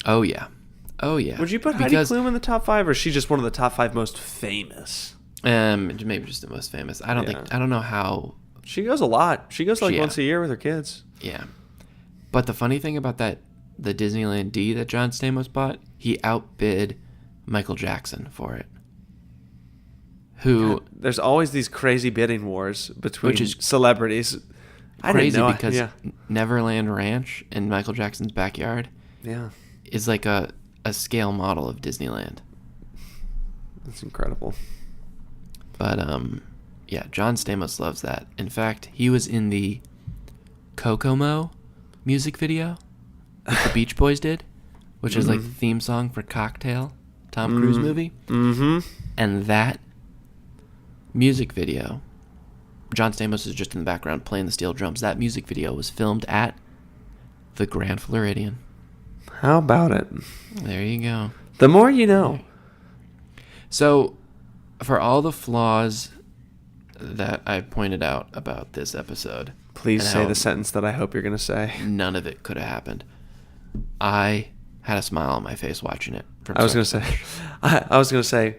S1: Oh, yeah. Would you
S7: put Heidi Klum in the top 5, or is she just one of the top 5 most famous?
S1: Maybe just the most famous. I don't know how.
S7: She goes a lot. She goes once a year with her kids.
S1: Yeah. But the funny thing about the Disneyland D that John Stamos bought, he outbid Michael Jackson for it.
S7: God, there's always these crazy bidding wars between celebrities.
S1: Crazy because Neverland Ranch in Michael Jackson's backyard is a scale model of Disneyland.
S7: That's incredible.
S1: But John Stamos loves that. In fact, he was in the Kokomo music video that the Beach Boys did, which is the theme song for Cocktail, Tom Cruise movie. Mm-hmm. And that music video John Stamos is just in the background playing the steel drums. That music video was filmed at the Grand Floridian.
S7: How about it?
S1: There you go.
S7: The more you know.
S1: So, for all the flaws that I pointed out about this episode,
S7: Please
S1: and
S7: say
S1: how
S7: the sentence that I hope you're going to say.
S1: none of it could have happened, I had a smile on my face watching it.
S7: I was going to say,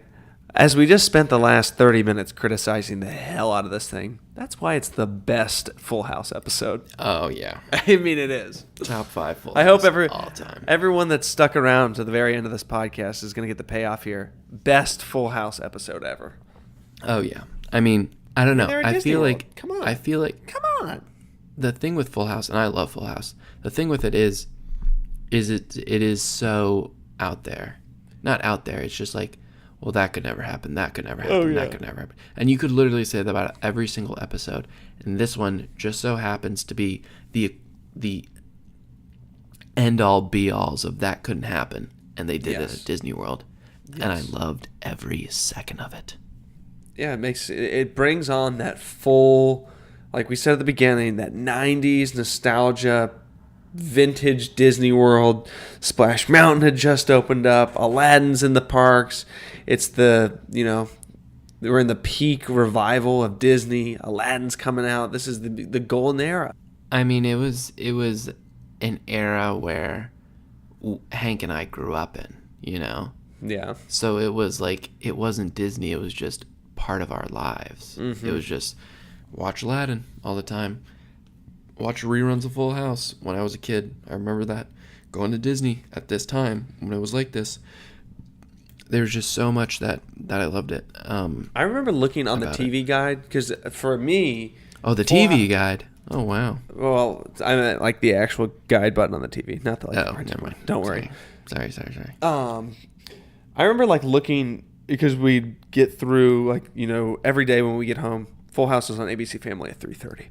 S7: as we just spent the last 30 minutes criticizing the hell out of this thing, that's why it's the best Full House episode.
S1: Oh, yeah.
S7: I mean, it is.
S1: Top 5 Full
S7: I hope
S1: House all time.
S7: everyone that's stuck around to the very end of this podcast is going to get the payoff here. Best Full House episode ever.
S1: Oh, yeah. I mean, I don't know.
S7: They're at
S1: I
S7: Disney
S1: feel
S7: World.
S1: like...
S7: Come on.
S1: I feel like...
S7: Come on.
S1: The thing with Full House, and I love Full House, the thing with it is it is so out there. Not out there. It's just like, well, that could never happen. That could never happen. That could never happen. And you could literally say that about every single episode. And this one just so happens to be the end-all, be-alls of that couldn't happen. And they did it at Disney World. Yes. And I loved every second of it.
S7: Yeah, it brings on that full, like we said at the beginning, that 90s nostalgia, vintage Disney World. Splash Mountain had just opened up. Aladdin's in the parks. It's we're in the peak revival of Disney. Aladdin's coming out. This is the golden era.
S1: I mean, it was an era where Hank and I grew up in,
S7: Yeah.
S1: So it was like, it wasn't Disney. It was just part of our lives. Mm-hmm. It was just watch Aladdin all the time. Watch reruns of Full House when I was a kid. I remember that. Going to Disney at this time when it was like this. There was just so much that I loved it.
S7: I remember looking on the TV guide because for me...
S1: Oh, the TV guide. Oh, wow.
S7: Well, I meant like the actual guide button on the TV, not the
S1: never mind.
S7: Don't worry.
S1: Sorry.
S7: I remember like looking because we'd get through every day when we get home. Full House was on ABC Family at 3:30,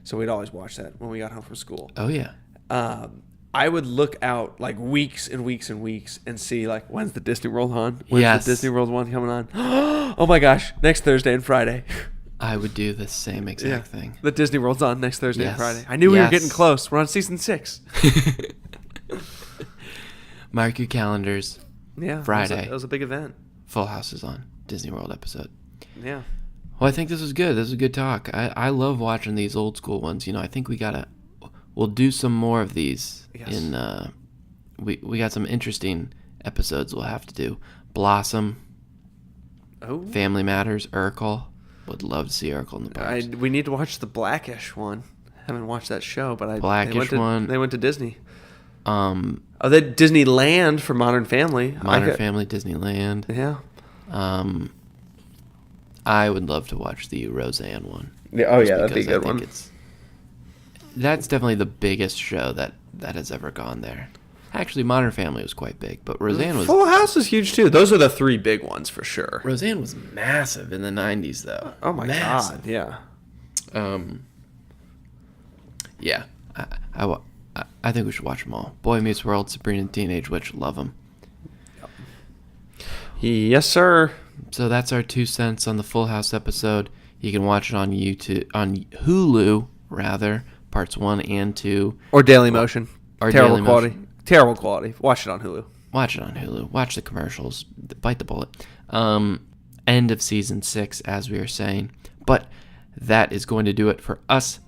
S7: so we'd always watch that when we got home from school.
S1: Oh yeah.
S7: I would look out like weeks and weeks and weeks and see like when's the Disney World on? When's the Disney World one coming on? Oh my gosh, next Thursday and Friday.
S1: I would do the same exact thing.
S7: The Disney World's on next Thursday and Friday. I knew we were getting close. We're on season 6.
S1: Mark your calendars.
S7: Yeah,
S1: Friday.
S7: That was a big event.
S1: Full House is on. Disney World episode.
S7: Yeah.
S1: Well, I think this was good. This was a good talk. I love watching these old school ones. I think we'll do some more of these. Yes. We got some interesting episodes we'll have to do. Blossom.
S7: Oh.
S1: Family Matters. Urkel. Would love to see Urkel in the parks.
S7: We need to watch the Blackish one. Haven't watched that show, but
S1: Blackish one.
S7: They went to Disney. They Disneyland for Modern Family.
S1: Modern Family, Disneyland.
S7: Yeah.
S1: I would love to watch the Roseanne one.
S7: Yeah, that'd be a good one.
S1: That's definitely the biggest show that has ever gone there. Actually, Modern Family was quite big, but Roseanne was...
S7: Full House was huge, too. Those are the 3 big ones, for sure.
S1: Roseanne was massive in the 90s, though.
S7: Oh, my God, yeah.
S1: Yeah. I think we should watch them all. Boy Meets World, Sabrina the Teenage Witch, love them.
S7: Yes, sir.
S1: So that's our 2 cents on the Full House episode. You can watch it on Hulu, rather, parts 1 and 2.
S7: Or Dailymotion.
S1: Or
S7: Terrible
S1: Dailymotion.
S7: quality. Terrible quality. Watch it on Hulu.
S1: Watch the commercials. Bite the bullet. End of season 6, as we are saying. But that is going to do it for us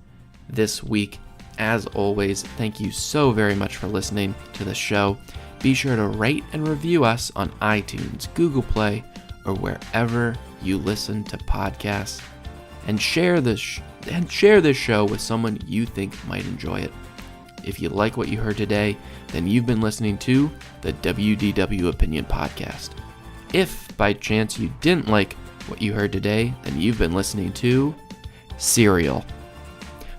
S1: this week. As always, thank you so very much for listening to the show. Be sure to rate and review us on iTunes, Google Play, or wherever you listen to podcasts. And share this show with someone you think might enjoy it. If you like what you heard today, then you've been listening to the WDW Opinion podcast. If by chance you didn't like what you heard today, then you've been listening to Serial.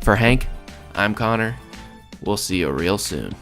S1: For Hank, I'm Connor. We'll see you real soon.